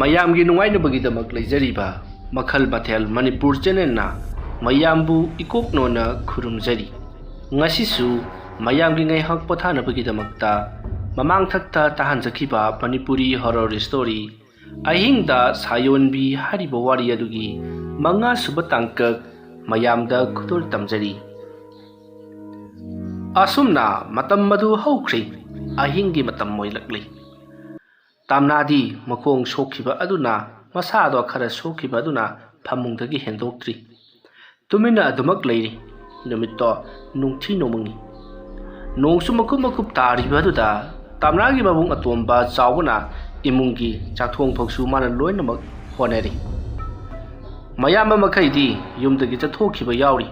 ꯃꯌꯥꯝꯒꯤ ꯅꯨꯡꯉꯥꯏꯅꯕꯒꯤꯗꯃꯛ ꯂꯩꯖꯔꯤꯕ ꯃꯈꯜ ꯃꯊꯦꯜ ꯃꯅꯤꯄꯨꯔ ꯆꯦꯅꯦꯜꯅ ꯃꯌꯥꯝꯕꯨ ꯏꯀꯣꯛꯅꯣꯅ ꯈꯨꯔꯨꯝꯖꯔꯤ꯫ ꯉꯁꯤꯁꯨ ꯃꯌꯥꯝꯒꯤ ꯉꯥꯏꯍꯥꯛ ꯄꯣꯊꯥꯅꯕꯒꯤꯗꯃꯛꯇ ꯃꯃꯥꯡꯊꯛꯇ ꯇꯥꯍꯟꯖꯈꯤꯕ ꯃꯅꯤꯄꯨꯔꯤ ꯍꯣꯔꯔ ꯁ꯭ꯇꯣꯔꯤ ꯑꯍꯤꯡꯗ ꯁꯥꯌꯣꯟꯕꯤ ꯍꯥꯏꯔꯤꯕ ꯋꯥꯔꯤ ꯑꯗꯨꯒꯤ 5ꯁꯨꯕ ꯇꯥꯡꯀꯛ ꯃꯌꯥꯝꯗ ꯈꯨꯗꯣꯜ ꯇꯝꯖꯔꯤ꯫ ꯑꯁꯨꯝꯅ ꯃꯇꯝ ꯑꯗꯨ ꯍꯧꯈ꯭ꯔꯦ꯫ ꯑꯍꯤꯡꯒꯤ ꯃꯇꯝ ꯑꯣꯏꯂꯛꯂꯤ꯫ ꯇꯥꯝꯅꯥꯗꯤ ꯃꯈꯣꯡ ꯁꯣꯛꯈꯤꯕ ꯑꯗꯨꯅ ꯃꯁꯥꯗꯣ ꯈꯔ ꯁꯣꯛꯈꯤꯕ ꯑꯗꯨꯅ ꯐꯃꯨꯡꯗꯒꯤ ꯍꯦꯟꯗꯣꯛꯇ꯭ꯔꯤ꯫ ꯇꯨꯃꯤꯟꯅ ꯑꯗꯨꯃꯛ ꯂꯩꯔꯤ꯫ ꯅꯨꯃꯤꯠꯇꯣ ꯅꯨꯡꯊꯤ ꯅꯣꯡꯃꯪꯉꯤ꯫ ꯅꯣꯡꯁꯨ ꯃꯀꯨꯞ ꯃꯀꯨꯞ ꯇꯥꯔꯤꯕ ꯑꯗꯨꯗ ꯇꯥꯝꯅꯥꯒꯤ ꯃꯕꯨꯡ ꯑꯇꯣꯝꯕ ꯆꯥꯎꯕꯅ ꯏꯃꯨꯡꯒꯤ ꯆꯥꯛꯊꯣꯡꯐꯧꯁꯨ ꯃꯥꯅ ꯂꯣꯏꯅꯃꯛ ꯍꯣꯠꯅꯔꯤ꯫ ꯃꯌꯥꯝꯕ ꯃꯈꯩꯗꯤ ꯌꯨꯝꯗꯒꯤ ꯆꯠꯊꯣꯛꯈꯤꯕ ꯌꯥꯎꯔꯤ꯫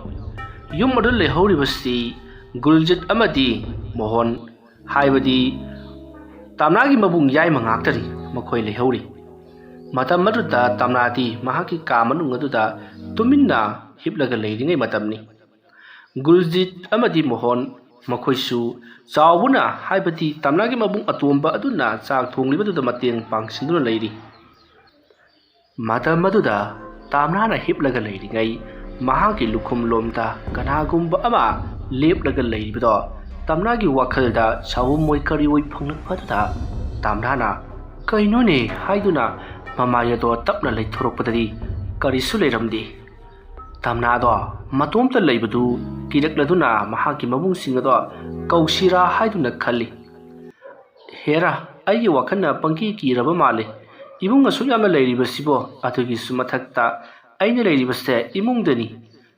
ꯌꯨꯝ ꯑꯗꯨ ꯂꯩꯍꯧꯔꯤꯕꯁꯤ ꯒꯨꯜꯖꯤꯠ ꯑꯃꯗꯤ ꯃꯣꯍꯣꯟ ꯍꯥꯏꯕꯗꯤ ꯇꯥꯝꯅꯥꯒꯤ ꯃꯕꯨꯡ ꯌꯥꯏꯃ ꯉꯥꯛꯇꯅꯤ ꯃꯈꯣꯏ ꯂꯩꯍꯧꯔꯤ꯫ ꯃꯇꯝ ꯑꯗꯨꯗ ꯇꯥꯝꯅꯥꯗꯤ ꯃꯍꯥꯛꯀꯤ ꯀꯥ ꯃꯅꯨꯡ ꯑꯗꯨꯗ ꯇꯨꯃꯤꯟꯅ ꯍꯤꯞꯂꯒ ꯂꯩꯔꯤꯉꯩ ꯃꯇꯝꯅꯤ꯫ ꯒꯨꯜꯖꯤꯠ ꯑꯃꯗꯤ ꯃꯣꯍꯣꯟ ꯃꯈꯣꯏꯁꯨ ꯆꯥꯎꯕꯅ ꯍꯥꯏꯕꯗꯤ ꯇꯥꯝꯅꯥꯒꯤ ꯃꯕꯨꯡ ꯑꯇꯣꯝꯕ ꯑꯗꯨꯅ ꯆꯥꯛ ꯊꯣꯡꯂꯤꯕꯗꯨꯗ ꯃꯇꯦꯡ ꯄꯥꯡꯁꯤꯟꯗꯨꯅ ꯂꯩꯔꯤ꯫ ꯃꯇꯝ ꯑꯗꯨꯗ ꯇꯥꯝꯅꯥꯅ ꯍꯤꯞꯂꯒ ꯂꯩꯔꯤꯉꯩ ꯃꯍꯥꯛꯀꯤ ꯂꯨꯈꯨꯝꯂꯣꯝꯗ ꯀꯅꯥꯒꯨꯝꯕ ꯑꯃ ꯂꯦꯞꯂꯒ ꯂꯩꯔꯤꯕꯗꯣ ꯇꯥꯝꯅꯥꯒꯤ ꯋꯥꯈꯜꯗ ꯁꯥꯎꯝ ꯑꯣꯏ ꯀꯔꯤ ꯑꯣꯏ ꯐꯪꯂꯛꯄꯗꯨꯗ ꯇꯥꯝꯅꯥꯅ ꯀꯩꯅꯣꯅꯦ ꯍꯥꯏꯗꯨꯅ ꯃꯃꯥꯏ ꯑꯗꯣ ꯇꯞꯅ ꯂꯩꯊꯣꯔꯛꯄꯗꯗꯤ ꯀꯔꯤꯁꯨ ꯂꯩꯔꯝꯗꯦ꯫ ꯇꯥꯝꯅꯥꯗꯣ ꯃꯇꯣꯝꯇ ꯂꯩꯕꯗꯨ ꯀꯤꯔꯛꯂꯗꯨꯅ ꯃꯍꯥꯛꯀꯤ ꯃꯕꯨꯡꯁꯤꯡ ꯑꯗꯣ ꯀꯧꯁꯤꯔꯥ ꯍꯥꯏꯗꯨꯅ ꯈꯜꯂꯤ꯫ ꯍꯦꯔꯥ ꯑꯩꯒꯤ ꯋꯥꯈꯜꯅ ꯄꯪꯀꯤ ꯀꯤꯔꯕ ꯃꯥꯜꯂꯦ꯫ ꯏꯃꯨꯡ ꯑꯁꯨꯛ ꯌꯥꯝꯅ ꯂꯩꯔꯤꯕꯁꯤꯕꯣ ꯑꯗꯨꯒꯤꯁꯨ ꯃꯊꯛꯇ ꯑꯩꯅ ꯂꯩꯔꯤꯕꯁꯦ ꯏꯃꯨꯡꯗꯅꯤ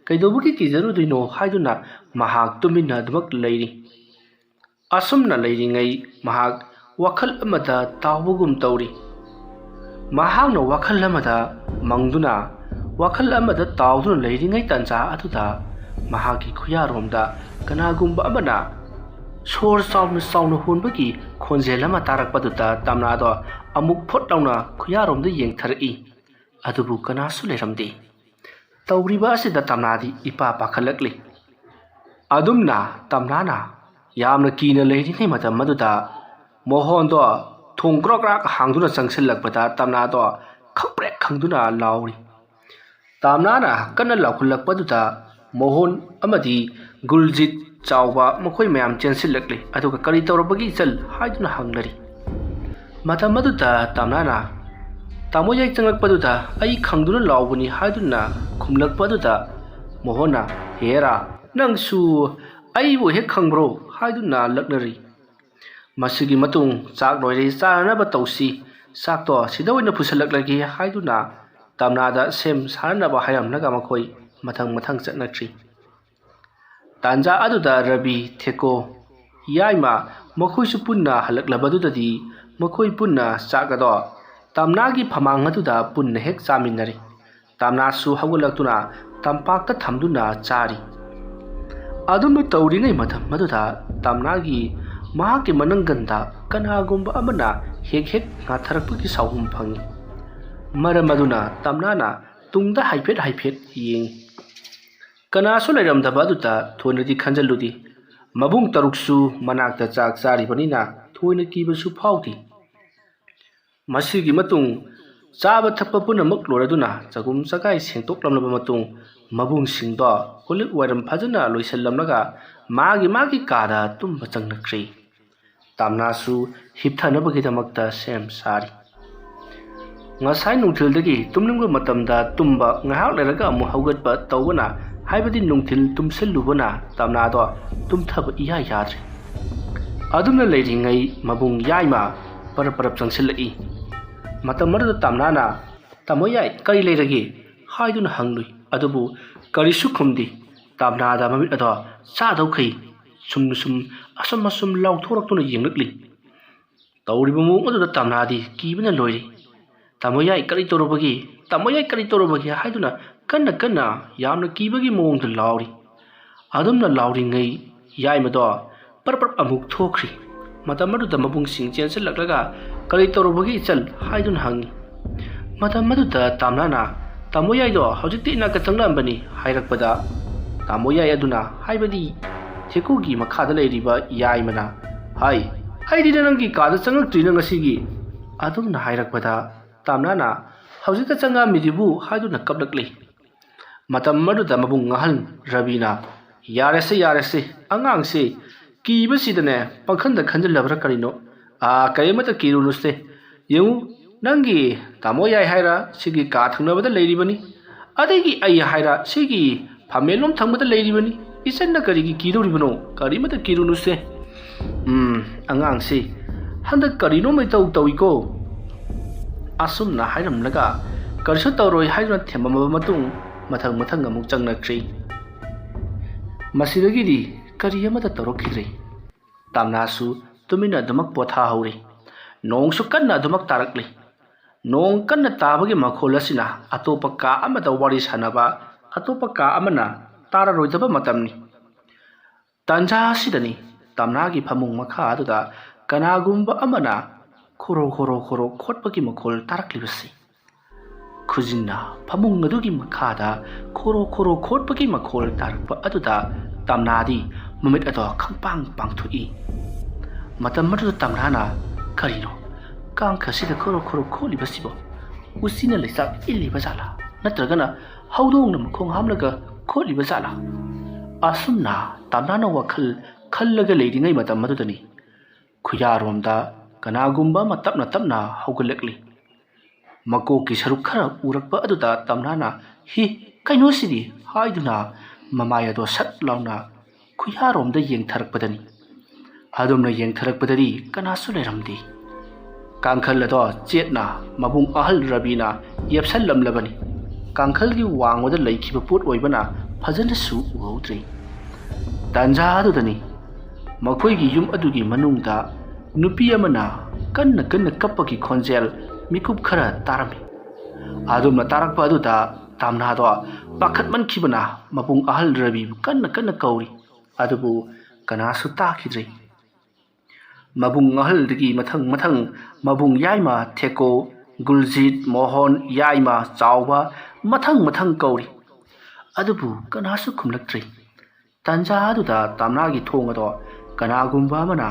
ꯀꯩꯗꯧꯕꯒꯤ ꯀꯤꯖꯔꯨꯗꯣꯏꯅꯣ ꯍꯥꯏꯗꯨꯅ ꯃꯍꯥꯛ ꯇꯨꯃꯤꯟꯅ ꯑꯗꯨꯃꯛ ꯂꯩꯔꯤ꯫ ꯑꯁꯨꯝꯅ ꯂꯩꯔꯤꯉꯩ ꯃꯍꯥꯛ ꯋꯥꯈꯜ ꯑꯃꯗ ꯇꯥꯎꯕꯒꯨꯝ ꯇꯧꯔꯤ꯫ ꯃꯍꯥꯛꯅ ꯋꯥꯈꯜ ꯑꯃꯗ ꯃꯪꯗꯨꯅ ꯋꯥꯈꯜ ꯑꯃꯗ ꯇꯥꯎꯗꯨꯅ ꯂꯩꯔꯤꯉꯩ ꯇꯥꯟꯖꯥ ꯑꯗꯨꯗ ꯃꯍꯥꯛꯀꯤ ꯈꯨꯌꯥꯔꯣꯝꯗ ꯀꯅꯥꯒꯨꯝꯕ ꯑꯃꯅ ꯁꯣꯔ ꯆꯥꯎꯅ ꯆꯥꯎꯅ ꯍꯣꯟꯕꯒꯤ ꯈꯣꯟꯖꯦꯜ ꯑꯃ ꯇꯥꯔꯛꯄꯗꯨꯗ ꯇꯥꯝꯅꯥꯗꯣ ꯑꯃꯨꯛ ꯐꯨꯠ ꯂꯥꯎꯅ ꯈꯨꯌꯥꯔꯣꯝꯗ ꯌꯦꯡꯊꯔꯛꯏ꯫ ꯑꯗꯨꯕꯨ ꯀꯅꯥꯁꯨ ꯂꯩꯔꯝꯗꯦ꯫ ꯇꯧꯔꯤꯕ ꯑꯁꯤꯗ ꯇꯥꯝꯅꯥꯗꯤ ꯏꯄꯥ ꯄꯥꯈꯠꯂꯛꯂꯤ꯫ ꯑꯗꯨꯝꯅ ꯇꯥꯝꯅꯥꯅ ꯌꯥꯝꯅ ꯀꯤꯅ ꯂꯩꯔꯤꯉꯩ ꯃꯇꯝ ꯑꯗꯨꯗ ꯃꯣꯍꯣꯟꯗꯣ ꯊꯣꯡ ꯀ꯭ꯔꯣꯛ ꯀ꯭ꯔꯥꯛ ꯍꯥꯡꯗꯨꯅ ꯆꯪꯁꯤꯜꯂꯛꯄꯗ ꯇꯥꯝꯅꯥꯗꯣ ꯈꯪꯄ꯭ꯔꯦꯛ ꯈꯪꯗꯨꯅ ꯂꯥꯎꯔꯤ꯫ ꯇꯥꯝꯅꯥꯅ ꯀꯟꯅ ꯂꯥꯎꯈꯠꯂꯛꯄꯗꯨꯗ ꯃꯣꯍꯣꯟ ꯑꯃꯗꯤ ꯒꯨꯜꯖꯤꯠ ꯆꯥꯎꯕ ꯃꯈꯣꯏ ꯃꯌꯥꯝ ꯆꯦꯟꯁꯤꯜꯂꯛꯂꯤ ꯑꯗꯨꯒ ꯀꯔꯤ ꯇꯧꯔꯕꯒꯤ ꯏꯆꯜ ꯍꯥꯏꯗꯨꯅ ꯍꯪꯅꯔꯤ꯫ ꯃꯇꯝ ꯑꯗꯨꯗ ꯇꯥꯝꯅꯥꯅ ꯇꯥꯃꯣ ꯌꯥꯏ ꯆꯪꯂꯛꯄꯗꯨꯗ ꯑꯩ ꯈꯪꯗꯨꯅ ꯂꯥꯎꯕꯅꯤ ꯍꯥꯏꯗꯨꯅ ꯈꯨꯝꯂꯛꯄ ꯑꯗꯨꯗ ꯃꯣꯍꯣꯟꯅ ꯍꯦꯔꯥ ꯅꯪꯁꯨ ꯑꯩꯕꯨ ꯍꯦꯛ ꯈꯪꯕ꯭ꯔꯣ ꯍꯥꯏꯗꯨꯅ ꯂꯛꯅꯔꯤ꯫ ꯃꯁꯤꯒꯤ ꯃꯇꯨꯡ ꯆꯥꯛ ꯂꯣꯏꯔꯦ ꯆꯥꯅꯅꯕ ꯇꯧꯁꯤ ꯆꯥꯛꯇꯣ ꯁꯤꯗ ꯑꯣꯏꯅ ꯄꯨꯁꯤꯜꯂꯛꯂꯒꯦ ꯍꯥꯏꯗꯨꯅ ꯇꯥꯝꯅꯥꯗ ꯁꯦꯝ ꯁꯥꯅꯅꯕ ꯍꯥꯏꯔꯝꯂꯒ ꯃꯈꯣꯏ ꯃꯊꯪ ꯃꯊꯪ ꯆꯠꯅꯈ꯭ꯔꯤ꯫ ꯇꯥꯟꯖꯥ ꯑꯗꯨꯗ ꯔꯕꯤ ꯊꯦꯀꯣ ꯌꯥꯏꯃ ꯃꯈꯣꯏꯁꯨ ꯄꯨꯟꯅ ꯍꯜꯂꯛꯂꯕꯗꯨꯗꯗꯤ ꯃꯈꯣꯏ ꯄꯨꯟꯅ ꯆꯥꯛ ꯑꯗꯣ ꯇꯥꯝꯅꯥꯒꯤ ꯐꯃꯥꯡ ꯑꯗꯨꯗ ꯄꯨꯟꯅ ꯍꯦꯛ ꯆꯥꯃꯤꯟꯅꯔꯤ꯫ ꯇꯥꯝꯅꯥꯁꯨ ꯍꯧꯒꯠꯂꯛꯇꯨꯅ ꯇꯝꯄꯥꯛꯇ ꯊꯝꯗꯨꯅ ꯆꯥꯔꯤ꯫ ꯑꯗꯨꯝꯅ ꯇꯧꯔꯤꯉꯩ ꯃꯇꯝ ꯑꯗꯨꯗ ꯇꯥꯝꯅꯥꯒꯤ ꯃꯍꯥꯛꯀꯤ ꯃꯅꯪꯒꯟꯗ ꯀꯅꯥꯒꯨꯝꯕ ꯑꯃꯅ ꯍꯦꯛ ꯍꯦꯛ ꯉꯥꯊꯔꯛꯄꯒꯤ ꯁꯥꯎꯍꯨꯝ ꯐꯪꯏ꯫ ꯃꯔꯝ ꯑꯗꯨꯅ ꯇꯥꯝꯅꯥꯅ ꯇꯨꯡꯗ ꯍꯥꯏꯐꯦꯠ ꯍꯥꯏꯐꯦꯠ ꯌꯦꯡꯏ꯫ ꯀꯅꯥꯁꯨ ꯂꯩꯔꯝꯗꯕ ꯑꯗꯨꯗ ꯊꯣꯏꯅꯗꯤ ꯈꯟꯖꯤꯜꯂꯨꯗꯦ꯫ ꯃꯕꯨꯡ ꯇꯔꯨꯛꯁꯨ ꯃꯅꯥꯛꯇ ꯆꯥꯛ ꯆꯥꯔꯤꯕꯅꯤꯅ ꯊꯣꯏꯅ ꯀꯤꯕꯁꯨ ꯐꯥꯎꯗꯦ꯫ ꯃꯁꯤꯒꯤ ꯃꯇꯨꯡ ꯆꯥꯕ ꯊꯛꯄ ꯄꯨꯝꯅꯃꯛ ꯂꯣꯏꯔꯗꯨꯅ ꯆꯒꯨꯝ ꯆꯒꯥꯏ ꯁꯦꯡꯇꯣꯛꯂꯝꯂꯕ ꯃꯇꯨꯡ ꯃꯕꯨꯡꯁꯤꯡꯗꯣ ꯀꯣꯜꯂꯤꯛ ꯋꯥꯏꯔꯝ ꯐꯖꯅ ꯂꯣꯏꯁꯤꯜꯂꯝꯂꯒ ꯃꯥꯒꯤ ꯃꯥꯒꯤ ꯀꯥꯗ ꯇꯨꯝꯕ ꯆꯪꯅꯈ꯭ꯔꯦ꯫ ꯇꯥꯝꯅꯥꯁꯨ ꯍꯤꯞꯊꯅꯕꯒꯤꯗꯃꯛꯇ ꯁꯦꯝ ꯁꯥꯔꯤ꯫ ꯉꯁꯥꯏ ꯅꯨꯡꯊꯤꯜꯗꯒꯤ ꯇꯨꯝꯅꯤꯡꯕ ꯃꯇꯝꯗ ꯇꯨꯝꯕ ꯉꯥꯏꯍꯥꯛ ꯂꯩꯔꯒ ꯑꯃꯨꯛ ꯍꯧꯒꯠꯄ ꯇꯧꯕꯅ ꯍꯥꯏꯕꯗꯤ ꯅꯨꯡꯊꯤꯜ ꯇꯨꯝꯁꯤꯜꯂꯨꯕꯅ ꯇꯥꯝꯅꯥꯗꯣ ꯇꯨꯝꯊꯕ ꯏꯌꯥ ꯌꯥꯗ꯭ꯔꯦ꯫ ꯑꯗꯨꯝꯅ ꯂꯩꯔꯤꯉꯩ ꯃꯕꯨꯡ ꯌꯥꯏꯃ ꯄꯔꯞ ꯄꯔꯞ ꯆꯪꯁꯤꯜꯂꯛꯏ꯫ ꯃꯇꯝ ꯑꯗꯨꯗ ꯇꯥꯝꯅꯥꯅ ꯇꯥꯃꯣ ꯌꯥꯏ ꯀꯔꯤ ꯂꯩꯔꯒꯦ ꯍꯥꯏꯗꯨꯅ ꯍꯪꯂꯨꯏ ꯑꯗꯨꯕꯨ ꯀꯔꯤꯁꯨ ꯈꯨꯝꯗꯦ꯫ ꯇꯥꯝꯅꯥꯗ ꯃꯃꯤꯠ ꯑꯗꯣ ꯆꯥꯗꯧꯈꯩ ꯑꯁꯨꯝ ꯂꯥꯎꯊꯣꯔꯛꯇꯨꯅ ꯌꯦꯡꯂꯛꯂꯤ꯫ ꯇꯧꯔꯤꯕ ꯃꯑꯣꯡ ꯑꯗꯨꯗ ꯇꯥꯝꯅꯥꯗꯤ ꯀꯤꯕꯅ ꯂꯣꯏꯔꯤ꯫ ꯇꯥꯃꯣ ꯌꯥꯏ ꯀꯔꯤ ꯇꯧꯔꯕꯒꯦ ꯇꯥꯃꯣ ꯌꯥꯏ ꯀꯔꯤ ꯇꯧꯔꯕꯒꯦ ꯍꯥꯏꯗꯨꯅ ꯀꯟꯅ ꯌꯥꯝꯅ ꯀꯤꯕꯒꯤ ꯃꯑꯣꯡꯗ ꯂꯥꯎꯔꯤ꯫ ꯑꯗꯨꯝꯅ ꯂꯥꯎꯔꯤꯉꯩ ꯌꯥꯏꯃꯗꯣ ꯄꯔꯞ ꯑꯃꯨꯛ ꯊꯣꯛꯈ꯭ꯔꯤ꯫ ꯃꯇꯝ ꯑꯗꯨꯗ ꯃꯕꯨꯡꯁꯤꯡ ꯆꯦꯟꯁꯤꯜꯂꯛꯂꯒ ꯀꯔꯤ ꯇꯧꯔꯕꯒꯦ ꯏꯆꯜ ꯍꯥꯏꯗꯨꯅ ꯍꯪꯉꯤ꯫ ꯃꯇꯝ ꯑꯗꯨꯗ ꯇꯥꯝꯅꯥꯅ ꯇꯥꯃꯣ ꯌꯥꯏꯗꯣ ꯍꯧꯖꯤꯛꯇꯤ ꯏꯅꯥꯛꯇ ꯆꯪꯂꯛꯑꯝꯕꯅꯤ ꯍꯥꯏꯔꯛꯄꯗ ꯇꯥꯃꯣ ꯌꯥꯏ ꯑꯗꯨꯅ ꯍꯥꯏꯕꯗꯤ ꯊꯦꯀꯨꯒꯤ ꯃꯈꯥꯗ ꯂꯩꯔꯤꯕ ꯌꯥꯏꯃꯅ ꯍꯥꯏ ꯑꯩꯗꯤ ꯅꯪꯒꯤ ꯀꯥꯗ ꯆꯪꯂꯛꯇ꯭ꯔꯤꯅ ꯉꯁꯤꯒꯤ ꯑꯗꯨꯝꯅ ꯍꯥꯏꯔꯛꯄꯗ ꯇꯥꯝꯅꯥꯅ ꯍꯧꯖꯤꯛꯇ ꯆꯪꯉꯝꯃꯤꯗꯨꯕꯨ ꯍꯥꯏꯗꯨꯅ ꯀꯞꯂꯛꯂꯤ꯫ ꯃꯇꯝ ꯑꯗꯨꯗ ꯃꯕꯨꯡ ꯑꯍꯜ ꯔꯕꯤꯅ ꯌꯥꯔꯦꯁꯦ ꯑꯉꯥꯡꯁꯤ ꯀꯤꯕꯁꯤꯗꯅꯦ ꯄꯪꯈꯟꯗ ꯈꯟꯖꯤꯜꯂꯕ꯭ꯔꯥ ꯀꯔꯤꯅꯣ? ꯀꯔꯤꯃꯠꯇ ꯀꯤꯔꯨꯅꯨꯁꯦ, ꯌꯦꯡꯉꯨ ꯅꯪꯒꯤ ꯇꯥꯃꯣ ꯌꯥꯏ ꯍꯥꯏꯔ ꯁꯤꯒꯤ ꯀꯥ ꯊꯪꯅꯕꯗ ꯂꯩꯔꯤꯕꯅꯤ, ꯑꯗꯒꯤ ꯑꯩ ꯍꯥꯏꯔ ꯁꯤꯒꯤ ꯐꯝꯃꯦꯟꯂꯣꯝ ꯊꯪꯕꯗ ꯂꯩꯔꯤꯕꯅꯤ, ꯏꯆꯟꯅ ꯀꯔꯤꯒꯤ ꯀꯤꯗꯧꯔꯤꯕꯅꯣ? ꯀꯔꯤꯃꯠꯇ ꯀꯤꯔꯨꯅꯨꯁꯦ꯫ ꯑꯉꯥꯡꯁꯤ ꯍꯟꯗꯛ ꯀꯔꯤꯅꯣꯃ ꯏꯇꯧ ꯇꯧꯏꯀꯣ? ꯑꯁꯨꯝꯅ ꯍꯥꯏꯔꯝꯂꯒ ꯀꯔꯤꯁꯨ ꯇꯧꯔꯣꯏ ꯍꯥꯏꯗꯨꯅ ꯊꯦꯝꯃꯝꯃꯕ ꯃꯇꯨꯡ ꯃꯊꯪ ꯑꯃꯨꯛ ꯆꯪꯅꯈ꯭ꯔꯤ꯫ ꯃꯁꯤꯗꯒꯤꯗꯤ ꯀꯔꯤ ꯑꯃꯠꯇ ꯇꯧꯔꯛꯈꯤꯗ꯭ꯔꯦ꯫ ꯇꯥꯝꯅꯥꯁꯨ ꯇꯨꯃꯤꯟꯅ ꯑꯗꯨꯃꯛ ꯄꯣꯊꯥꯍꯧꯔꯤ꯫ ꯅꯣꯡꯁꯨ ꯀꯟꯅ ꯑꯗꯨꯃꯛ ꯇꯥꯔꯛꯂꯤ꯫ ꯅꯣꯡ ꯀꯟꯅ ꯇꯥꯕꯒꯤ ꯃꯈꯣꯜ ꯑꯁꯤꯅ ꯑꯇꯣꯞꯄ ꯀꯥ ꯑꯃꯗ ꯋꯥꯔꯤ ꯁꯥꯟꯅꯕ ꯑꯇꯣꯞꯄ ꯀꯥ ꯑꯃꯅ ꯇꯥꯔꯔꯣꯏꯗꯕ ꯃꯇꯝꯅꯤ꯫ ꯇꯥꯟꯖꯥ ꯑꯁꯤꯗꯅꯤ ꯇꯥꯝꯅꯥꯒꯤ ꯐꯃꯨꯡ ꯃꯈꯥ ꯑꯗꯨꯗ ꯀꯅꯥꯒꯨꯝꯕ ꯑꯃꯅ ꯈꯣꯔꯣ ꯈꯣꯠꯄꯒꯤ ꯃꯈꯣꯜ ꯇꯥꯔꯛꯂꯤꯕꯁꯤ꯫ ꯈꯨꯖꯤꯟꯅ ꯐꯃꯨꯡ ꯑꯗꯨꯒꯤ ꯃꯈꯥꯗ ꯈꯣꯔꯣ ꯈꯣꯠꯄꯒꯤ ꯃꯈꯣꯜ ꯇꯥꯔꯛꯄ ꯑꯗꯨꯗ ꯇꯥꯝꯅꯥꯗꯤ ꯃꯃꯤꯠ ꯑꯗꯣ ꯈꯪꯄꯥꯡ ꯄꯥꯡꯊꯣꯛꯏ꯫ ꯃꯇꯝ ꯑꯗꯨꯗ ꯇꯥꯝꯅꯥꯅ ꯀꯔꯤꯅꯣ ꯀꯥꯡꯈꯁꯤꯗ ꯈꯣꯔꯣ ꯈꯣꯠꯂꯤꯕꯁꯤꯕꯣ? ꯎꯆꯤꯅ ꯂꯩꯆꯥꯛ ꯏꯜꯂꯤꯕ ꯖꯥꯠꯂꯥ? ꯅꯠꯇ꯭ꯔꯒꯅ ꯍꯧꯗꯣꯡꯅ ꯃꯈꯣꯡ ꯍꯥꯝꯂꯒ ꯈꯣꯠꯂꯤꯕ ꯖꯥꯠꯂꯥ? ꯑꯁꯨꯝꯅ ꯇꯥꯝꯅꯥꯅ ꯋꯥꯈꯜ ꯈꯜꯂꯒ ꯂꯩꯔꯤꯉꯩ ꯃꯇꯝ ꯑꯗꯨꯗꯅꯤ ꯈꯨꯌꯥꯔꯣꯝꯗ ꯀꯅꯥꯒꯨꯝꯕ ꯑꯃ ꯇꯞꯅ ꯍꯧꯒꯠꯂꯛꯂꯤ꯫ ꯃꯀꯣꯛꯀꯤ ꯁꯔꯨꯛ ꯈꯔ ꯎꯔꯛꯄ ꯑꯗꯨꯗ ꯇꯥꯝꯅꯥꯅ ꯀꯩꯅꯣꯁꯤꯗꯤ ꯍꯥꯏꯗꯨꯅ ꯃꯃꯥꯏ ꯑꯗꯣ ꯁꯠ ꯂꯥꯎꯅ ꯈꯨꯌꯥꯔꯣꯝꯗ ꯌꯦꯡꯊꯔꯛꯄꯗꯅꯤ꯫ ꯑꯗꯨꯝꯅ ꯌꯦꯡꯊꯔꯛꯄꯗꯗꯤ ꯀꯅꯥꯁꯨ ꯂꯩꯔꯝꯗꯦ꯫ ꯀꯥꯡꯈꯜ ꯑꯗꯣ ꯆꯦꯠꯅ ꯃꯕꯨꯡ ꯑꯍꯜ ꯔꯕꯤꯅ ꯌꯦꯞꯁꯜꯂꯝꯂꯕꯅꯤ꯫ ꯀꯥꯡꯈꯜꯒꯤ ꯋꯥꯡꯃꯗ ꯂꯩꯈꯤꯕ ꯄꯣꯠ ꯑꯣꯏꯕꯅ ꯐꯖꯅꯁꯨ ꯎꯍꯧꯗ꯭ꯔꯦ꯫ ꯇꯥꯟꯖꯥ ꯑꯗꯨꯗꯅꯤ ꯃꯈꯣꯏꯒꯤ ꯌꯨꯝ ꯑꯗꯨꯒꯤ ꯃꯅꯨꯡꯗ ꯅꯨꯄꯤ ꯑꯃꯅ ꯀꯟꯅ ꯀꯞꯄꯒꯤ ꯈꯣꯟꯖꯦꯜ ꯃꯤꯀꯨꯞ ꯈꯔ ꯇꯥꯔꯝꯃꯤ꯫ ꯑꯗꯨꯝꯅ ꯇꯥꯔꯛꯄ ꯑꯗꯨꯗ ꯇꯥꯝꯅꯥꯗꯣ ꯄꯥꯈꯠꯃꯟꯈꯤꯕꯅ ꯃꯕꯨꯡ ꯑꯍꯜ ꯔꯕꯤꯕꯨ ꯀꯟꯅ ꯀꯧꯔꯤ, ꯑꯗꯨꯕꯨ ꯀꯅꯥꯁꯨ ꯇꯥꯈꯤꯗ꯭ꯔꯦ꯫ ꯃꯕꯨꯡ ꯑꯍꯜꯗꯒꯤ ꯃꯊꯪ ꯃꯕꯨꯡ ꯌꯥꯏꯃ ꯊꯦꯀꯣ, ꯒꯨꯜꯖꯤꯠ, ꯃꯣꯍꯣꯟ, ꯌꯥꯏꯃ ꯆꯥꯎꯕ ꯃꯊꯪ ꯀꯧꯔꯤ, ꯑꯗꯨꯕꯨ ꯀꯅꯥꯁꯨ ꯈꯨꯝꯂꯛꯇ꯭ꯔꯦ꯫ ꯇꯥꯟꯖꯥ ꯑꯗꯨꯗ ꯇꯥꯝꯅꯥꯒꯤ ꯊꯣꯡ ꯑꯗꯣ ꯀꯅꯥꯒꯨꯝꯕ ꯑꯃꯅ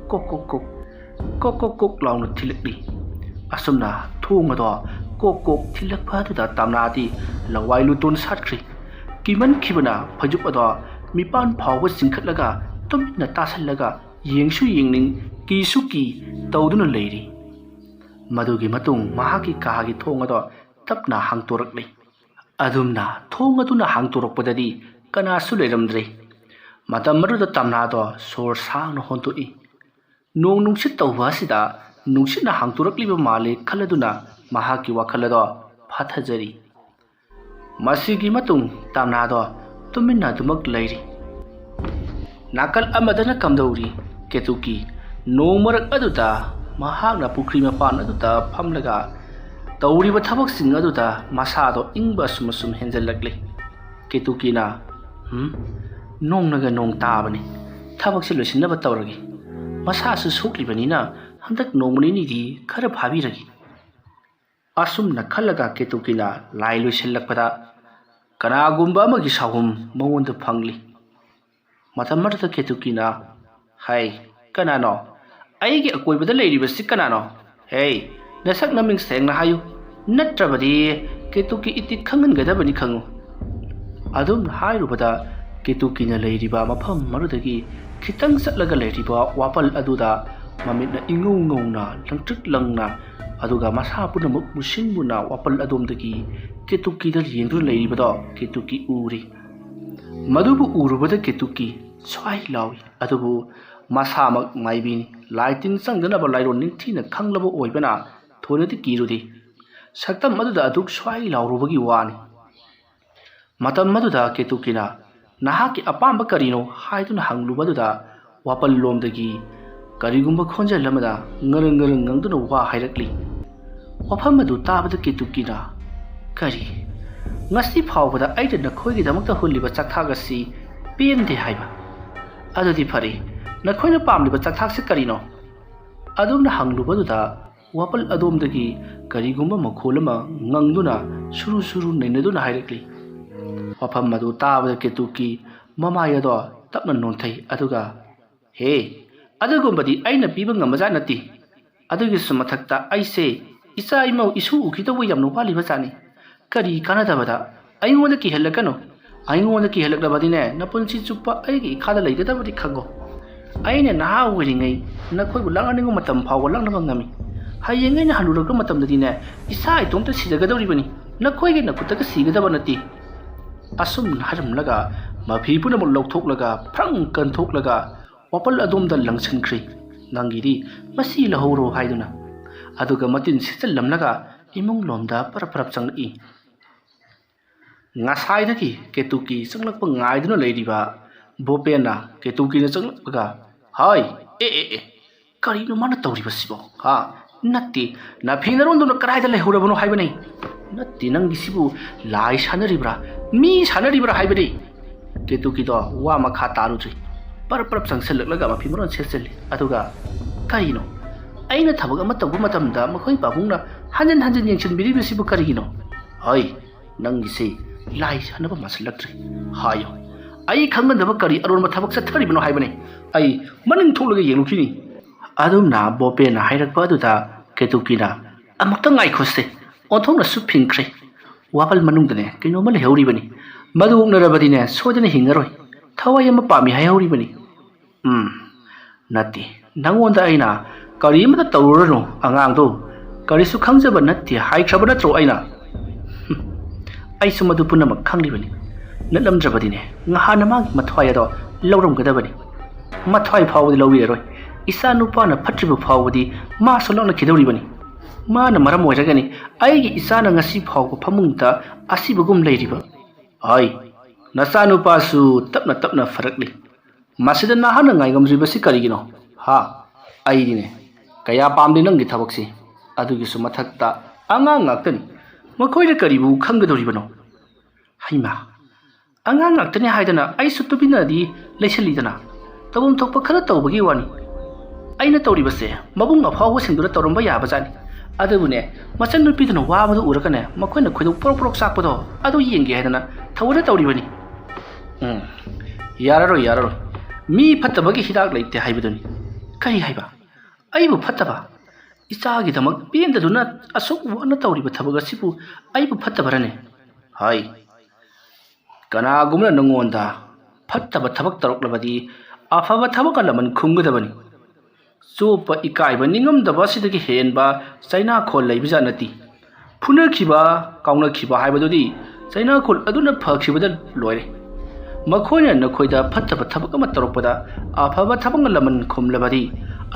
ꯀꯣꯛ ꯂꯥꯎꯅ ꯊꯤꯜꯂꯛꯂꯤ꯫ ꯑꯁꯨꯝꯅ ꯊꯣꯡ ꯑꯗꯣ ꯀꯣꯛ ꯊꯤꯜꯂꯛꯄ ꯑꯗꯨꯗ ꯇꯥꯝꯅꯥꯗꯤ ꯂꯋꯥꯏ ꯂꯨꯇꯣꯟ ꯁꯥꯠꯈ꯭ꯔꯤ꯫ ꯀꯤꯃꯟꯈꯤꯕꯅ ꯐꯩꯖꯨꯞ ꯑꯗꯣ ꯃꯤꯄꯥꯟ ꯐꯥꯎꯕ ꯆꯤꯡꯈꯠꯂꯒ ꯇꯨꯃꯤꯟꯅ ꯇꯥꯁꯜꯂꯒ ꯌꯦꯡꯁꯨ ꯌꯦꯡꯅꯤꯡ ꯀꯤꯁꯨ ꯀꯤ ꯇꯧꯗꯨꯅ ꯂꯩꯔꯤ꯫ ꯃꯗꯨꯒꯤ ꯃꯇꯨꯡ ꯃꯍꯥꯛꯀꯤ ꯀꯥꯒꯤ ꯊꯣꯡ ꯑꯗꯣ ꯇꯞꯅ ꯍꯥꯡꯇꯣꯔꯛꯂꯤ꯫ ꯑꯗꯨꯝꯅ ꯊꯣꯡ ꯑꯗꯨꯅ ꯍꯥꯡꯇꯣꯔꯛꯄꯗꯗꯤ ꯀꯅꯥꯁꯨ ꯂꯩꯔꯝꯗ꯭ꯔꯦ꯫ ꯃꯇꯝ ꯑꯗꯨꯗ ꯇꯥꯝꯅꯥꯗꯣ ꯁꯣꯔ ꯁꯥꯡꯅ ꯍꯣꯟꯇꯣꯛꯏ꯫ ꯅꯣꯡ ꯅꯨꯡꯁꯤꯠ ꯇꯧꯕ ꯑꯁꯤꯗ ꯅꯨꯡꯁꯤꯠꯅ ꯍꯥꯡꯇꯣꯔꯛꯂꯤꯕ ꯃꯥꯜꯂꯦ ꯈꯜꯂꯗꯨꯅ ꯃꯍꯥꯛꯀꯤ ꯋꯥꯈꯜ ꯑꯗꯣ ꯐꯥꯊꯖꯔꯤ꯫ ꯃꯁꯤꯒꯤ ꯃꯇꯨꯡ ꯇꯥꯝꯅꯥꯗꯣ ꯇꯨꯃꯤꯟꯅ ꯑꯗꯨꯃꯛ ꯂꯩꯔꯤ꯫ ꯅꯥꯀꯜ ꯑꯃꯗꯅ ꯀꯝꯗꯧꯔꯤ ꯀꯦꯇꯨꯀꯤ ꯅꯣꯡ ꯃꯔꯛ ꯑꯗꯨꯗ ꯃꯍꯥꯛꯅ ꯄꯨꯈ꯭ꯔꯤ ꯃꯄꯥꯟ ꯑꯗꯨꯗ ꯐꯝꯂꯒ ꯇꯧꯔꯤꯕ ꯊꯕꯛꯁꯤꯡ ꯑꯗꯨꯗ ꯃꯁꯥꯗꯣ ꯏꯪꯕ ꯑꯁꯨꯝ ꯍꯦꯟꯖꯜꯂꯛꯂꯤ꯫ ꯀꯦꯇꯨꯀꯤꯅ ꯅꯣꯡꯅꯒ ꯅꯣꯡ ꯇꯥꯕꯅꯤ, ꯊꯕꯛꯁꯦ ꯂꯣꯏꯁꯤꯟꯅꯕ ꯇꯧꯔꯒꯦ, ꯃꯁꯥꯁꯨ ꯁꯣꯛꯂꯤꯕꯅꯤꯅ ꯍꯟꯗꯛ ꯅꯣꯡꯃ ꯅꯤꯅꯤꯗꯤ ꯈꯔ ꯐꯥꯕꯤꯔꯒꯦ꯫ ꯑꯁꯨꯝꯅ ꯈꯜꯂꯒ ꯀꯦꯇꯨꯀꯤꯅ ꯂꯥꯏ ꯂꯣꯏꯁꯤꯜꯂꯛꯄꯗ ꯀꯅꯥꯒꯨꯝꯕ ꯑꯃꯒꯤ ꯁꯥꯎꯍꯨꯝ ꯃꯉꯣꯟꯗ ꯐꯪꯂꯤ꯫ ꯃꯇꯝ ꯑꯗꯨꯗ ꯀꯦꯇꯨꯀꯤꯅ ꯀꯅꯥꯅꯣ? ꯑꯩꯒꯤ ꯑꯀꯣꯏꯕꯗ ꯂꯩꯔꯤꯕꯁꯤ ꯀꯅꯥꯅꯣ? ꯅꯁꯛ ꯅꯃꯤꯡ ꯁꯦꯡꯅ ꯍꯥꯏꯌꯨ, ꯅꯠꯇ꯭ꯔꯕꯗꯤ ꯀꯦꯇꯨꯀꯤ ꯏꯇꯤꯛ ꯈꯪꯍꯟꯒꯗꯕꯅꯤ ꯈꯪꯉꯨ꯫ ꯑꯗꯨꯝ ꯍꯥꯏꯔꯨꯕꯗ ꯀꯦꯇꯨꯀꯤꯅ ꯂꯩꯔꯤꯕ ꯃꯐꯝ ꯑꯗꯨꯗꯒꯤ ꯈꯤꯇꯪ ꯆꯠꯂꯒ ꯂꯩꯔꯤꯕ ꯋꯥꯄꯜ ꯑꯗꯨꯗ ꯃꯃꯤꯠꯅ ꯏꯉꯧ ꯉꯧꯅ ꯂꯪꯇ꯭ꯔꯤꯛ ꯂꯪꯅ ꯑꯗꯨꯒ ꯃꯁꯥ ꯄꯨꯝꯅꯃꯛ ꯃꯨꯁꯤꯟ ꯃꯨꯅ ꯋꯥꯄꯜ ꯑꯗꯣꯝꯗꯒꯤ ꯀꯦꯇꯨꯀꯤꯗ ꯌꯦꯡꯗꯨꯅ ꯂꯩꯔꯤꯕꯗꯣ ꯀꯦꯇꯨꯀꯤ ꯎꯔꯤ꯫ ꯃꯗꯨꯕꯨ ꯎꯔꯨꯕꯗ ꯀꯦꯇꯨꯀꯤ ꯁ꯭ꯋꯥꯏ ꯂꯥꯎꯏ, ꯑꯗꯨꯕꯨ ꯃꯁꯥꯃꯛ ꯃꯥꯏꯕꯤꯅꯤ, ꯂꯥꯏ ꯇꯤꯟ ꯆꯪꯗꯅꯕ ꯂꯥꯏꯔꯣꯟ ꯅꯤꯡꯊꯤꯅ ꯈꯪꯂꯕ ꯑꯣꯏꯕꯅ ꯊꯣꯏꯅꯗꯤ ꯀꯤꯔꯨꯗꯦ꯫ ꯁꯛꯇꯝ ꯑꯗꯨꯗ ꯑꯗꯨꯛ ꯁ꯭ꯋꯥꯏ ꯂꯥꯎꯔꯨꯕꯒꯤ ꯋꯥꯅꯤ꯫ ꯃꯇꯝ ꯑꯗꯨꯗ ꯀꯦꯇꯨꯀꯤꯅ ꯅꯍꯥꯛꯀꯤ ꯑꯄꯥꯝꯕ ꯀꯔꯤꯅꯣ ꯍꯥꯏꯗꯨꯅ ꯍꯪꯂꯨꯕꯗꯨꯗ ꯋꯥꯄꯜ ꯂꯣꯝꯗꯒꯤ ꯀꯔꯤꯒꯨꯝꯕ ꯈꯣꯟꯖꯦꯜ ꯑꯃꯗ ꯉꯔꯪ ꯉꯪꯗꯨꯅ ꯋꯥ ꯍꯥꯏꯔꯛꯂꯤ꯫ ꯋꯥꯐꯝ ꯑꯗꯨ ꯇꯥꯕꯗ ꯀꯦꯇꯨꯀꯤꯅ ꯉꯁꯤ ꯐꯥꯎꯕꯗ ꯑꯩꯅ ꯅꯈꯣꯏꯒꯤꯗꯃꯛꯇ ꯍꯨꯜꯂꯤꯕ ꯆꯥꯛꯊꯥꯛ ꯑꯁꯤ ꯄꯦꯟꯗꯦ ꯍꯥꯏꯕ? ꯑꯗꯨꯗꯤ ꯐꯔꯦ, ꯅꯈꯣꯏꯅ ꯄꯥꯝꯂꯤꯕ ꯆꯥꯛꯊꯥꯛꯁꯤ ꯀꯔꯤꯅꯣ? ꯑꯗꯨꯝꯅ ꯍꯪꯂꯨꯕꯗꯨꯗ ꯋꯥꯄꯜ ꯑꯗꯣꯝꯗꯒꯤ ꯀꯔꯤꯒꯨꯝꯕ ꯃꯈꯣꯜ ꯑꯃ ꯉꯪꯗꯨꯅ ꯁꯨꯔꯨ ꯅꯩꯅꯗꯨꯅ ꯍꯥꯏꯔꯛꯂꯤ꯫ ꯋꯥꯐꯝ ꯑꯗꯨ ꯇꯥꯕꯗ ꯀꯦꯇꯨꯀꯤ ꯃꯃꯥꯏ ꯑꯗꯣ ꯇꯞꯅ ꯅꯣꯟꯊꯩ, ꯑꯗꯨꯒ ꯑꯗꯨꯒꯨꯝꯕꯗꯤ ꯑꯩꯅ ꯄꯤꯕ ꯉꯝꯕꯖꯥꯠ ꯅꯠꯇꯦ꯫ ꯑꯗꯨꯒꯤꯁꯨ ꯃꯊꯛꯇ ꯑꯩꯁꯦ Isa imau isu ukita wi yam no wali basani. Kari kanada bada. Aingonda ki helakano. Aingonda ki helakabadi ne napunsi chupa aigi khada laigada badi khango. Aine naha wiringai nakhoi bulanganingo matam phaw lang na ngami. Hayengai na haluraka matam dadi ne isa itomta sidagadori bani. Nakhoi ge nakutaka sigada banati. Asum haram laga mafi puna mul lokthok laga prang kan thok laga wapal adom dal langsan khri. Nangiri masi lahoro haiduna. Aduga matin sital lamlaga imong lomda parap chang I. Ngasai daki ketuki sanglak pa ngai duna leiriba bopena ketuki na sanglak paga hai kari no mana tawriba sibo ha natti na phinaron duna karai da lehura bano haibani natti nang gisibu lai sanaribra mi sanaribra haibani ketuki do wa makha taru tri parap chang selak laga ma phinaron sesel aduga kari no aina thabag ama tawbu matamda makhoi babungna hanjan yengchin biri bisibu kari no hai nang gisi lai sanaba masalaktre hayo ai khangandaba kari aron ma thabak sathari bano haibani ai manin tholaga yengukini adumna bope na hairakpa duda ketukina amakta ngai khoste onthongna su phingkhre wabal manungdane kino mal heuri bani madu narabadi ne sojana hingaroi thawai ama pami hauri bani nati nangonda aina kari mata tawrano angang do kari su khangjaba natti hai khabana tro aina ai sumadu punamak khanglibani natlamdrabadine ngahana magi mathwai ado lawramgadabani mathwai phawdi lawiroi isa nupana phatribu phawdi ma solona khidoribani mana maram oiragani aigi isa na ngasi phawko phamungta asibugum leiriba ai nasa nupa su tapna farakli masida nahana ngaigamjibasi karigino ha ai dine kaya pamdi nangi thabaksi adugi su mathakta angang ngaktani makhoi karibu khanggadoribano haima angang ngaktani haidana ai sutubina di leisalidana tabum thokpa khara tawbagi wani aina tawribase mabung afawo singdura tawramba yabajani adubune machan nupiduna wabadu urakane makhoina khoidu porok sakpado adu yenge haidana thawara tawribani yararo mi phattabagi hidak leite haibaduni kai haiba aibu phattaba isagi damak pendaduna asuk wana tawriba thabaga sipu aibu phattabarane hai kana gumna nangonda phattaba thabak taroklabadi afaba thabak alaman khumgadabani sopa ikaiba ningam daba sidagi henba chaina khol leibija nati phuna khiba kauna khiba haibadodi chaina khol aduna phakhibada loire makhoina nakhoida phattaba thabak ama tarokpada afaba thabak alaman khumlabadi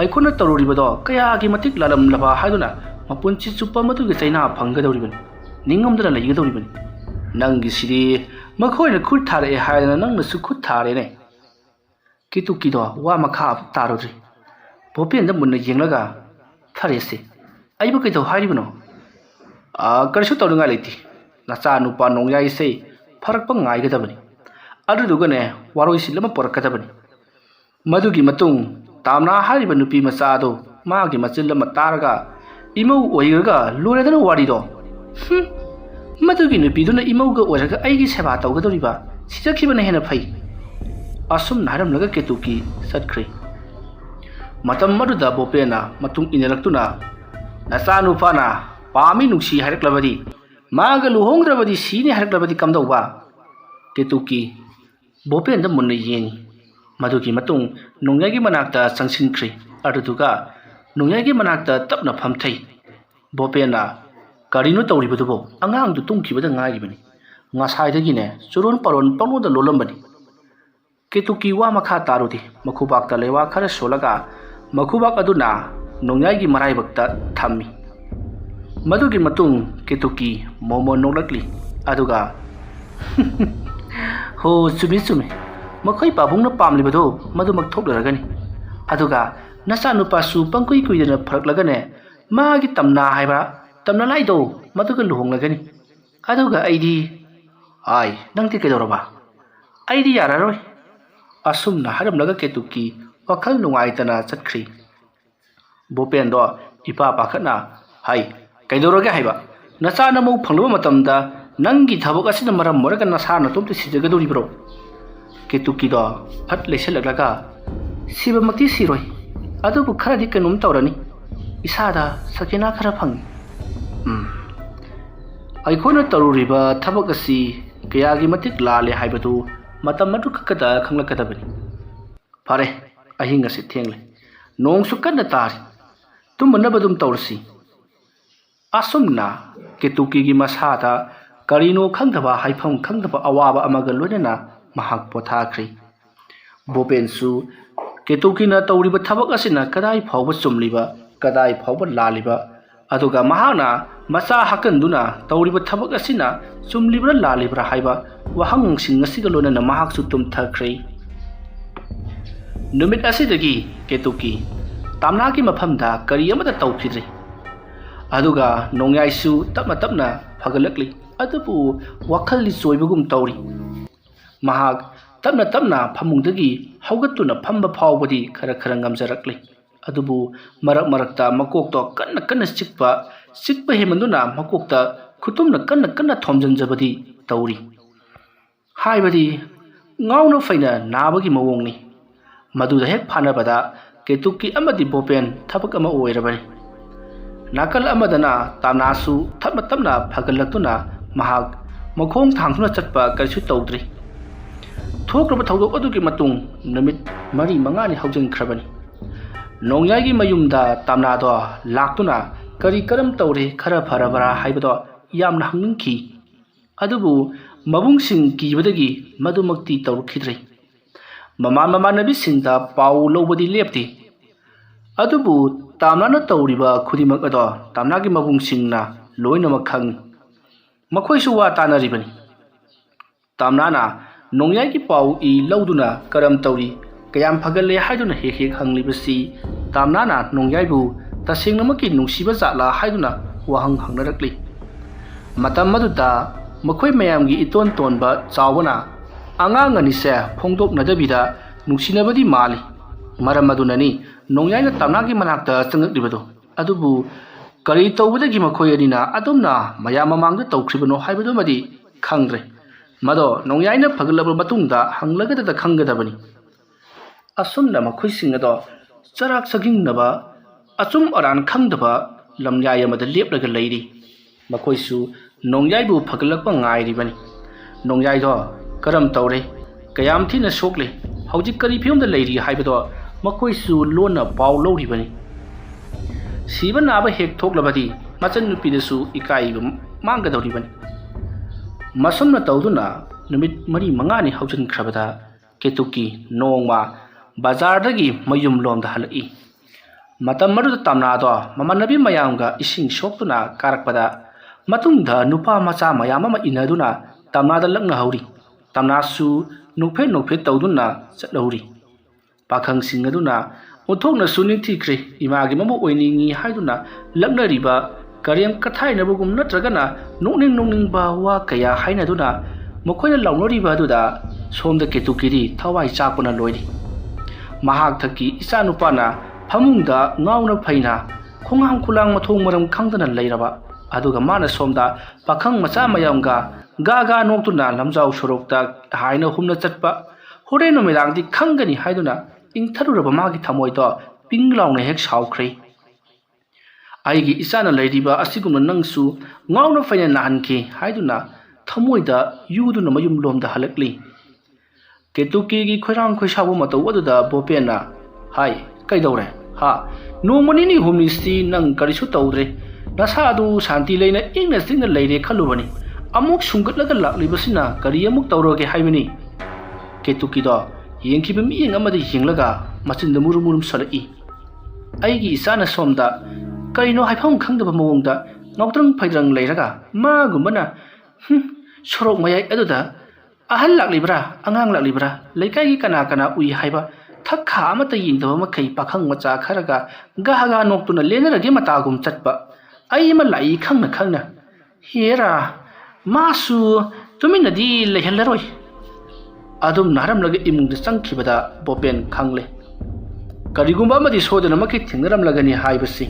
aikona taruribado kaya gi matik lalam laba haiduna mapunchi chupa matugi chaina phanggadoribani ningamdana leigadoribani nangi siri makhoina khut thare haidana nangna su khut thare ne kitukido wa makha tarudri bopenda munna yenglaga tharese aibu kaido hairibano karshu tawrunga leiti nacha nupa nongyai sei pharakpa ngaigadabani adudugane waroi silama porakadabani madugi matung tamna hariba nupi masado magi machillama taraga imau oiraga loredana warido madugi nupi duna imauga oiraga aigi seba tawgadoriba sijakibana hena phai asum naram laga ketuki satkre matam maduda bopena matung inelaktuna nasanu fana pami nungsi haraklabadi maga luhongrabadi sini haraklabadi kamdauba ketuki bopenda munna yengi madugi matung nungyagi manakta changsinkri aduduga nungyagi manakta tapna phamthai bopena karino tawribadubo angang du tungkibada ngaibani ngasaidagi ne churon paron pangnoda lolambani ketuki wa makha tarudi makhubakta lewa khara solaga makhubak aduna nongyagi maraibakta thammi madugi matung ketuki momo nolakli aduga ho chumi makhoi pabungna pamlibado madumak thoklaragani aduga nasa nupa su pangkui kuidana pharaklagane magi tamna haiba tamna laido maduga luhonglagani aduga aidi ai nangti kedoraba aidi yararoi asumna haramlaga ketuki wakhal nungaitana chatkri bopendo ipa pakhatna hai kaidoroge haiba nacha namu phangluba matamda nangi thabak asina maram moraga nasa na tumti sijagadori bro ketuki do phat leselagaga siba makti siroi adubu kharadi kanum tawrani isada sakina khara phangi ꯑꯩꯈꯣꯏꯅ ꯇꯧꯔꯨꯔꯤꯕ ꯊꯕꯛ ꯑꯁꯤ ꯀꯌꯥꯒꯤ ꯃꯇꯤꯛ ꯂꯥꯜꯂꯦ ꯍꯥꯏꯕꯗꯨ ꯃꯇꯝ ꯑꯗꯨ ꯈꯛꯇꯗ ꯈꯪꯂꯛꯀꯗꯕꯅꯤ꯫ ꯐꯔꯦ, ꯑꯍꯤꯡ ꯑꯁꯤ ꯊꯦꯡꯂꯦ, ꯅꯣꯡꯁꯨ ꯀꯟꯅ ꯇꯥꯔꯤ, ꯇꯨꯝꯃꯅꯕ ꯑꯗꯨꯝ ꯇꯧꯔꯁꯤ꯫ ꯑꯁꯨꯝꯅ ꯀꯦꯇꯨꯀꯤꯒꯤ ꯃꯁꯥꯗ ꯀꯔꯤꯅꯣ ꯈꯪꯗꯕ ꯍꯥꯏꯐꯝ ꯈꯪꯗꯕ ꯑꯋꯥꯕ ꯑꯃꯒ ꯂꯣꯏꯅꯅ ꯃꯍꯥꯛ ꯄꯣꯊꯥꯈ꯭ꯔꯦ꯫ ꯕꯣꯄꯦꯟꯁꯨ ꯀꯦꯇꯨꯀꯤꯅ ꯇꯧꯔꯤꯕ ꯊꯕꯛ ꯑꯁꯤꯅ ꯀꯗꯥꯏ ꯐꯥꯎꯕ ꯆꯨꯝꯂꯤꯕ, ꯀꯗꯥꯏ ꯐꯥꯎꯕ ꯂꯥꯜꯂꯤꯕ, ꯑꯗꯨꯒ ꯃꯍꯥꯛꯅ ꯃꯆꯥ ꯍꯥꯀꯟꯗꯨꯅ ꯇꯧꯔꯤꯕ ꯊꯕꯛ ꯑꯁꯤꯅ ꯆꯨꯝꯂꯤꯕ꯭ꯔꯥ ꯂꯥꯜꯂꯤꯕ꯭ꯔꯥ ꯍꯥꯏꯕ ꯋꯥꯍꯪꯁꯤꯡ ꯑꯁꯤꯒ ꯂꯣꯏꯅꯅ ꯃꯍꯥꯛꯁꯨ ꯇꯨꯝꯊꯈ꯭ꯔꯦ꯫ ꯅꯨꯃꯤꯠ ꯑꯁꯤꯗꯒꯤ ꯀꯦꯇꯨꯀꯤ ꯇꯝꯅꯥꯒꯤ ꯃꯐꯝꯗ ꯀꯔꯤ ꯑꯃꯠꯇ ꯇꯧꯈꯤꯗ꯭ꯔꯦ꯫ ꯑꯗꯨꯒ ꯅꯣꯡꯌꯥꯏꯁꯨ ꯇꯞꯅ ꯇꯞꯅ ꯐꯒꯠꯂꯛꯂꯤ, ꯑꯗꯨꯕꯨ ꯋꯥꯈꯜꯗꯤ ꯆꯣꯏꯕꯒꯨꯝ ꯇꯧꯔꯤ꯫ ꯃꯍꯥꯛ ꯇꯞꯅ ꯇꯞꯅ ꯐꯃꯨꯡꯗꯒꯤ ꯍꯧꯒꯠꯇꯨꯅ ꯐꯝꯕ ꯐꯥꯎꯕꯗꯤ ꯈꯔ ꯈꯔ ꯉꯝꯖꯔꯛꯂꯤ, ꯑꯗꯨꯕꯨ ꯃꯔꯛ ꯃꯔꯛꯇ ꯃꯀꯣꯛꯇꯣ ꯀꯟꯅ ꯀꯟꯅ ꯆꯤꯛꯄ ꯍꯦꯟꯃꯟꯗꯨꯅ ꯃꯀꯣꯛꯇ ꯈꯨꯇꯨꯝꯅ ꯀꯟꯅ ꯀꯟꯅ ꯊꯣꯝꯖꯤꯟꯖꯕꯗꯤ ꯇꯧꯔꯤ꯫ ꯍꯥꯏꯕꯗꯤ ꯉꯥꯎꯅ ꯐꯩꯅ ꯅꯥꯕꯒꯤ ꯃꯑꯣꯡꯅꯤ꯫ ꯃꯗꯨꯗ ꯍꯦꯛ ꯐꯥꯅꯕꯗ ꯀꯦꯇꯨꯀꯤ ꯑꯃꯗꯤ ꯕꯣꯄꯦꯟ ꯊꯕꯛ ꯑꯃ ꯑꯣꯏꯔꯕꯅꯤ꯫ ꯅꯥꯀꯜ ꯑꯃꯗꯅ ꯇꯝꯅꯥꯁꯨ ꯇꯞꯅ ꯇꯞꯅ ꯐꯒꯠꯂꯛꯇꯨꯅ ꯃꯍꯥꯛ ꯃꯈꯣꯡ ꯊꯥꯡꯗꯨꯅ ꯆꯠꯄ ꯀꯔꯤꯁꯨ ꯇꯧꯗ꯭ꯔꯤ꯫ ꯊꯣꯛꯈ꯭ꯔꯕ ꯊꯧꯗꯣꯛ ꯑꯗꯨꯒꯤ ꯃꯇꯨꯡ ꯅꯨꯃꯤꯠ 4-5 ꯍꯧꯖꯤꯟꯈ꯭ꯔꯕꯅꯤ꯫ ꯅꯣꯡꯌꯥꯏꯒꯤ ꯃꯌꯨꯝꯗ ꯇꯝꯅꯥꯗꯣ ꯂꯥꯛꯇꯨꯅ ꯀꯔꯤ ꯀꯔꯝ ꯇꯧꯔꯦ,ꯈꯔ ꯐꯔꯕ꯭ꯔꯥ ꯍꯥꯏꯕꯗꯣ ꯌꯥꯝꯅ ꯍꯪꯅꯤꯡꯈꯤ, ꯑꯗꯨꯕꯨ ꯃꯕꯨꯡꯁꯤꯡ ꯀꯤꯕꯗꯒꯤ ꯃꯗꯨꯃꯛꯇꯤ ꯇꯧꯔꯛꯈꯤꯗ꯭ꯔꯦ꯫ ꯃꯃꯥꯟꯅꯕꯤꯁꯤꯡꯗ ꯄꯥꯎ ꯂꯧꯕꯗꯤ ꯂꯦꯞꯇꯦ, ꯑꯗꯨꯕꯨ ꯇꯝꯅꯥꯅ ꯇꯧꯔꯤꯕ ꯈꯨꯗꯤꯡꯃꯛ ꯑꯗꯣ ꯇꯝꯅꯥꯒꯤ ꯃꯕꯨꯡꯁꯤꯡꯅ ꯂꯣꯏꯅꯃꯛ ꯈꯪꯏ꯫ ꯃꯈꯣꯏꯁꯨ ꯋꯥ ꯇꯥꯅꯔꯤꯕꯅꯤ꯫ ꯇꯝꯅꯥꯅ ꯅꯣꯡꯌꯥꯏꯒꯤ ꯄꯥꯎ ꯂꯧꯗꯨꯅ ꯀꯔꯝ ꯇꯧꯔꯤ, ꯀꯌꯥꯝ ꯐꯒꯠꯂꯦ ꯍꯥꯏꯗꯨꯅ ꯍꯦꯛ ꯍꯦꯛ ꯍꯪꯂꯤꯕꯁꯤ ꯇꯝꯅꯥꯅ ꯅꯣꯡꯌꯥꯏꯕꯨ ꯇꯁꯦꯡꯅꯃꯛꯀꯤ ꯅꯨꯡꯁꯤꯕ ꯖꯥꯠꯂꯥ ꯍꯥꯏꯗꯨꯅ ꯋꯥꯍꯪ ꯍꯪꯅꯔꯛꯂꯤ꯫ ꯃꯇꯝ ꯑꯗꯨꯗ ꯃꯈꯣꯏ ꯃꯌꯥꯝꯒꯤ ꯏꯇꯣꯟ ꯇꯣꯟꯕ ꯆꯥꯎꯕꯅ ꯑꯉꯥꯡ ꯑꯅꯤꯁꯦ ꯐꯣꯡꯗꯣꯛꯅꯗꯕꯤꯗ ꯅꯨꯡꯁꯤꯅꯕꯗꯤ ꯃꯥꯜꯂꯤ꯫ ꯃꯔꯝ ꯑꯗꯨꯅꯅꯤ ꯅꯣꯡꯌꯥꯏꯅ ꯇꯝꯅꯥꯒꯤ ꯃꯅꯥꯛꯇ ꯆꯪꯉꯛꯂꯤꯕꯗꯣ, ꯑꯗꯨꯕꯨ ꯀꯔꯤ ꯇꯧꯕꯗꯒꯤ ꯃꯈꯣꯏ ꯑꯅꯤꯅ ꯑꯗꯨꯝꯅ ꯃꯌꯥꯝ ꯃꯃꯥꯡꯗ ꯇꯧꯈ꯭ꯔꯤꯕꯅꯣ ꯍꯥꯏꯕꯗꯨꯃꯗꯤ ꯈꯪꯗ꯭ꯔꯦ꯫ ꯃꯗꯣ ꯅꯣꯡꯌꯥꯏꯅ ꯐꯒꯠꯂꯕ ꯃꯇꯨꯡꯗ ꯍꯪꯂꯒꯗ ꯈꯪꯒꯗꯕꯅꯤ꯫ ꯑꯁꯨꯝꯅ ꯃꯈꯣꯏꯁꯤꯡ ꯑꯗꯣ ꯆꯔꯥꯛ ꯆꯍꯤꯡꯅꯕ, ꯑꯆꯨꯝ ꯑꯔꯥꯟ ꯈꯪꯗꯕ ꯂꯝꯌꯥꯏ ꯑꯃꯗ ꯂꯦꯞꯂꯒ ꯂꯩꯔꯤ꯫ ꯃꯈꯣꯏꯁꯨ ꯅꯣꯡꯌꯥꯏꯕꯨ ꯐꯒꯠꯂꯛꯄ ꯉꯥꯏꯔꯤꯕꯅꯤ꯫ ꯅꯣꯡꯌꯥꯏꯗꯣ ꯀꯔꯝ ꯇꯧꯔꯦ, ꯀꯌꯥꯝ ꯊꯤꯅ ꯁꯣꯛꯂꯦ, ꯍꯧꯖꯤꯛ ꯀꯔꯤ ꯐꯤꯕꯝꯗ ꯂꯩꯔꯤ ꯍꯥꯏꯕꯗꯣ ꯃꯈꯣꯏꯁꯨ ꯂꯣꯟꯅ ꯄꯥꯎ ꯂꯧꯔꯤꯕꯅꯤ꯫ ꯁꯤꯕ ꯅꯥꯕ ꯍꯦꯛ ꯊꯣꯛꯂꯕꯗꯤ ꯃꯆꯟꯅꯨꯄꯤꯗꯁꯨ ꯏꯀꯥꯏꯕ ꯃꯥꯡꯒꯗꯧꯔꯤꯕꯅꯤ꯫ ꯃꯁꯨꯝꯅ ꯇꯧꯗꯨꯅ ꯅꯨꯃꯤꯠ 4-5 ꯍꯧꯖꯤꯟꯈ꯭ꯔꯕꯗ ꯀꯦꯇꯨꯀꯤ ꯅꯣꯡꯃ ꯕꯖꯥꯔꯗꯒꯤ ꯃꯌꯨꯝ ꯂꯣꯝꯗ ꯍꯜꯂꯛꯏ꯫ ꯃꯇꯝ ꯑꯗꯨꯗ ꯇꯝꯅꯥꯗꯣ ꯃꯃꯥꯟꯅꯕꯤ ꯃꯌꯥꯝꯒ ꯏꯁꯤꯡ ꯁꯣꯛꯇꯨꯅ ꯀꯥꯔꯛꯄꯗ ꯃꯇꯨꯡꯗ ꯅꯨꯄꯥ ꯃꯆꯥ ꯃꯌꯥꯝ ꯑꯃ ꯏꯟꯅꯗꯨꯅ ꯇꯝꯅꯥꯗ ꯂꯛꯅꯍꯧꯔꯤ꯫ ꯇꯝꯅꯥꯁꯨ ꯅꯣꯛꯐꯦꯠ ꯇꯧꯗꯨꯅ ꯆꯠꯍꯧꯔꯤ꯫ ꯄꯥꯈꯪꯁꯤꯡ ꯑꯗꯨꯅ ꯑꯣꯟꯊꯣꯛꯅꯁꯨ ꯅꯤꯡꯊꯤꯈ꯭ꯔꯦ꯫ ꯏꯃꯥꯒꯤ ꯃꯃꯧ ꯑꯣꯏꯅꯤꯡꯉꯤ ꯍꯥꯏꯗꯨꯅ ꯂꯛꯅꯔꯤꯕ ꯀꯔꯦꯝ ꯀꯊꯥꯏꯅꯕꯒꯨꯝ ꯅꯠꯇ꯭ꯔꯒꯅ ꯅꯣꯛꯅꯤꯡꯕ ꯋꯥ ꯀꯌꯥ ꯍꯥꯏꯅꯗꯨꯅ ꯃꯈꯣꯏꯅ ꯂꯥꯎꯅꯔꯤꯕ ꯑꯗꯨꯗ ꯁꯣꯝꯗ ꯀꯦꯇꯨꯀꯤꯗꯤ ꯊꯋꯥꯏ ꯆꯥꯛꯄꯅ ꯂꯣꯏꯔꯤ꯫ ꯃꯍꯥꯛ ꯊꯛꯀꯤ ꯏꯆꯥꯅꯨꯄꯥꯅ ꯐꯃꯨꯡꯗ ꯉꯥꯎꯅ ꯐꯩꯅ ꯈꯣꯡꯍꯥꯝ ꯈꯨꯂꯥꯡ ꯃꯊꯣꯡ ꯃꯔꯝ ꯈꯪꯗꯅ ꯂꯩꯔꯕ, ꯑꯗꯨꯒ ꯃꯥꯅ ꯁꯣꯝꯗ ꯄꯥꯈꯪ ꯃꯆꯥ ꯃꯌꯥꯝꯒ ꯒꯥ ꯅꯣꯛꯇꯨꯅ ꯂꯝꯖꯥꯎ ꯁꯣꯔꯣꯛꯇ ꯍꯥꯏꯅ ꯍꯨꯝꯅ ꯆꯠꯄ, ꯍꯣꯔꯦꯟ ꯅꯨꯃꯤꯗꯥꯡꯗꯤ ꯈꯪꯒꯅꯤ ꯍꯥꯏꯗꯨꯅ ꯏꯪꯊꯔꯨꯔꯕ ꯃꯥꯒꯤ ꯊꯃꯣꯏꯗꯣ ꯄꯤꯡ ꯂꯥꯎꯅ ꯍꯦꯛ ꯁꯥꯎꯈ꯭ꯔꯦ꯫ ꯑꯩꯒꯤ ꯏꯆꯥꯅ ꯂꯩꯔꯤꯕ ꯑꯁꯤꯒꯨꯝꯅ ꯅꯪꯁꯨ ꯉꯥꯎꯅ ꯐꯩꯅ ꯅꯥꯍꯟꯈꯤ ꯍꯥꯏꯗꯨꯅ ꯊꯃꯣꯏꯗ ꯌꯨꯗꯨꯅ ꯃꯌꯨꯝ ꯂꯣꯝꯗ ꯍꯜꯂꯛꯂꯤ꯫ ꯀꯦꯇꯨꯀꯤꯒꯤ ꯈꯣꯏꯔꯥꯡ ꯈꯣꯏꯁꯥꯎꯕ ꯃꯇꯧ ꯑꯗꯨꯗ ꯕꯣꯄꯦꯟꯅ "ꯍꯥꯏ, ꯀꯩꯗꯧꯔꯦ? ꯅꯣꯡꯃ 2-3 ꯅꯪ ꯀꯔꯤꯁꯨ ꯇꯧꯗ꯭ꯔꯦ, ꯅꯁꯥ ꯑꯗꯨ ꯁꯥꯟꯇꯤ ꯂꯩꯅ ꯏꯪꯅ ꯆꯤꯛꯅ ꯂꯩꯔꯦ ꯈꯜꯂꯨꯕꯅꯤ, ꯑꯃꯨꯛ ꯁꯨꯡꯒꯠꯂꯒ ꯂꯥꯛꯂꯤꯕꯁꯤꯅ ꯀꯔꯤ ꯑꯃꯨꯛ ꯇꯧꯔꯒꯦ ꯍꯥꯏꯕꯅꯤ?" ꯀꯦꯇꯨꯀꯤꯗꯣ ꯌꯦꯡꯈꯤꯕ ꯃꯤꯠꯌꯦꯡ ꯑꯃꯗ ꯌꯦꯡꯂꯒ ꯃꯆꯤꯟꯗ ꯃꯨꯔꯨꯝ ꯁꯜꯂꯛꯏ꯫ ꯑꯩꯒꯤ ꯏꯆꯥꯅ ꯁꯣꯝꯗ ꯀꯔꯤꯅꯣ ꯍꯥꯏꯐꯝ ꯈꯪꯗꯕ ꯃꯑꯣꯡꯗ ꯉꯥꯎꯇ꯭ꯔꯪ ꯐꯩꯗ꯭ꯔꯪ ꯂꯩꯔꯒ ꯃꯥꯒꯨꯝꯕꯅ ꯁꯣꯔꯣꯛ ꯃꯌꯥꯏ ꯑꯗꯨꯗ ꯑꯍꯜ ꯂꯥꯛꯂꯤꯕ꯭ꯔꯥ, ꯑꯉꯥꯡ ꯂꯥꯛꯂꯤꯕ꯭ꯔꯥ, ꯂꯩꯀꯥꯏꯒꯤ ꯀꯅꯥ ꯎꯏ ꯍꯥꯏꯕ ꯊꯛꯈꯥ ꯑꯃꯠꯇ ꯌꯦꯡꯗꯕ ꯃꯈꯩ ꯄꯥꯈꯪ ꯃꯆꯥ ꯈꯔꯒ ꯒꯥ ꯅꯣꯛꯇꯨꯅ ꯂꯦꯟꯅꯔꯒꯦ ꯃꯇꯥꯒꯨꯝ ꯆꯠꯄ ꯑꯩ ꯑꯃ ꯂꯥꯛꯏ ꯈꯪꯅ ꯍꯦꯔꯥ, ꯃꯥꯁꯨ ꯇꯨꯃꯤꯟꯅꯗꯤ ꯂꯩꯍꯜꯂꯔꯣꯏ꯫ ꯑꯗꯨꯝꯅ ꯍꯥꯏꯔꯝꯂꯒ ꯏꯃꯨꯡꯗ ꯆꯪꯈꯤꯕꯗ ꯕꯣꯄꯦꯟ ꯈꯪꯂꯦ ꯀꯔꯤꯒꯨꯝꯕ ꯑꯃꯗꯤ ꯁꯣꯏꯗꯅꯃꯛꯀꯤ ꯊꯦꯡꯅꯔꯝꯂꯒꯅꯤ ꯍꯥꯏꯕꯁꯤ꯫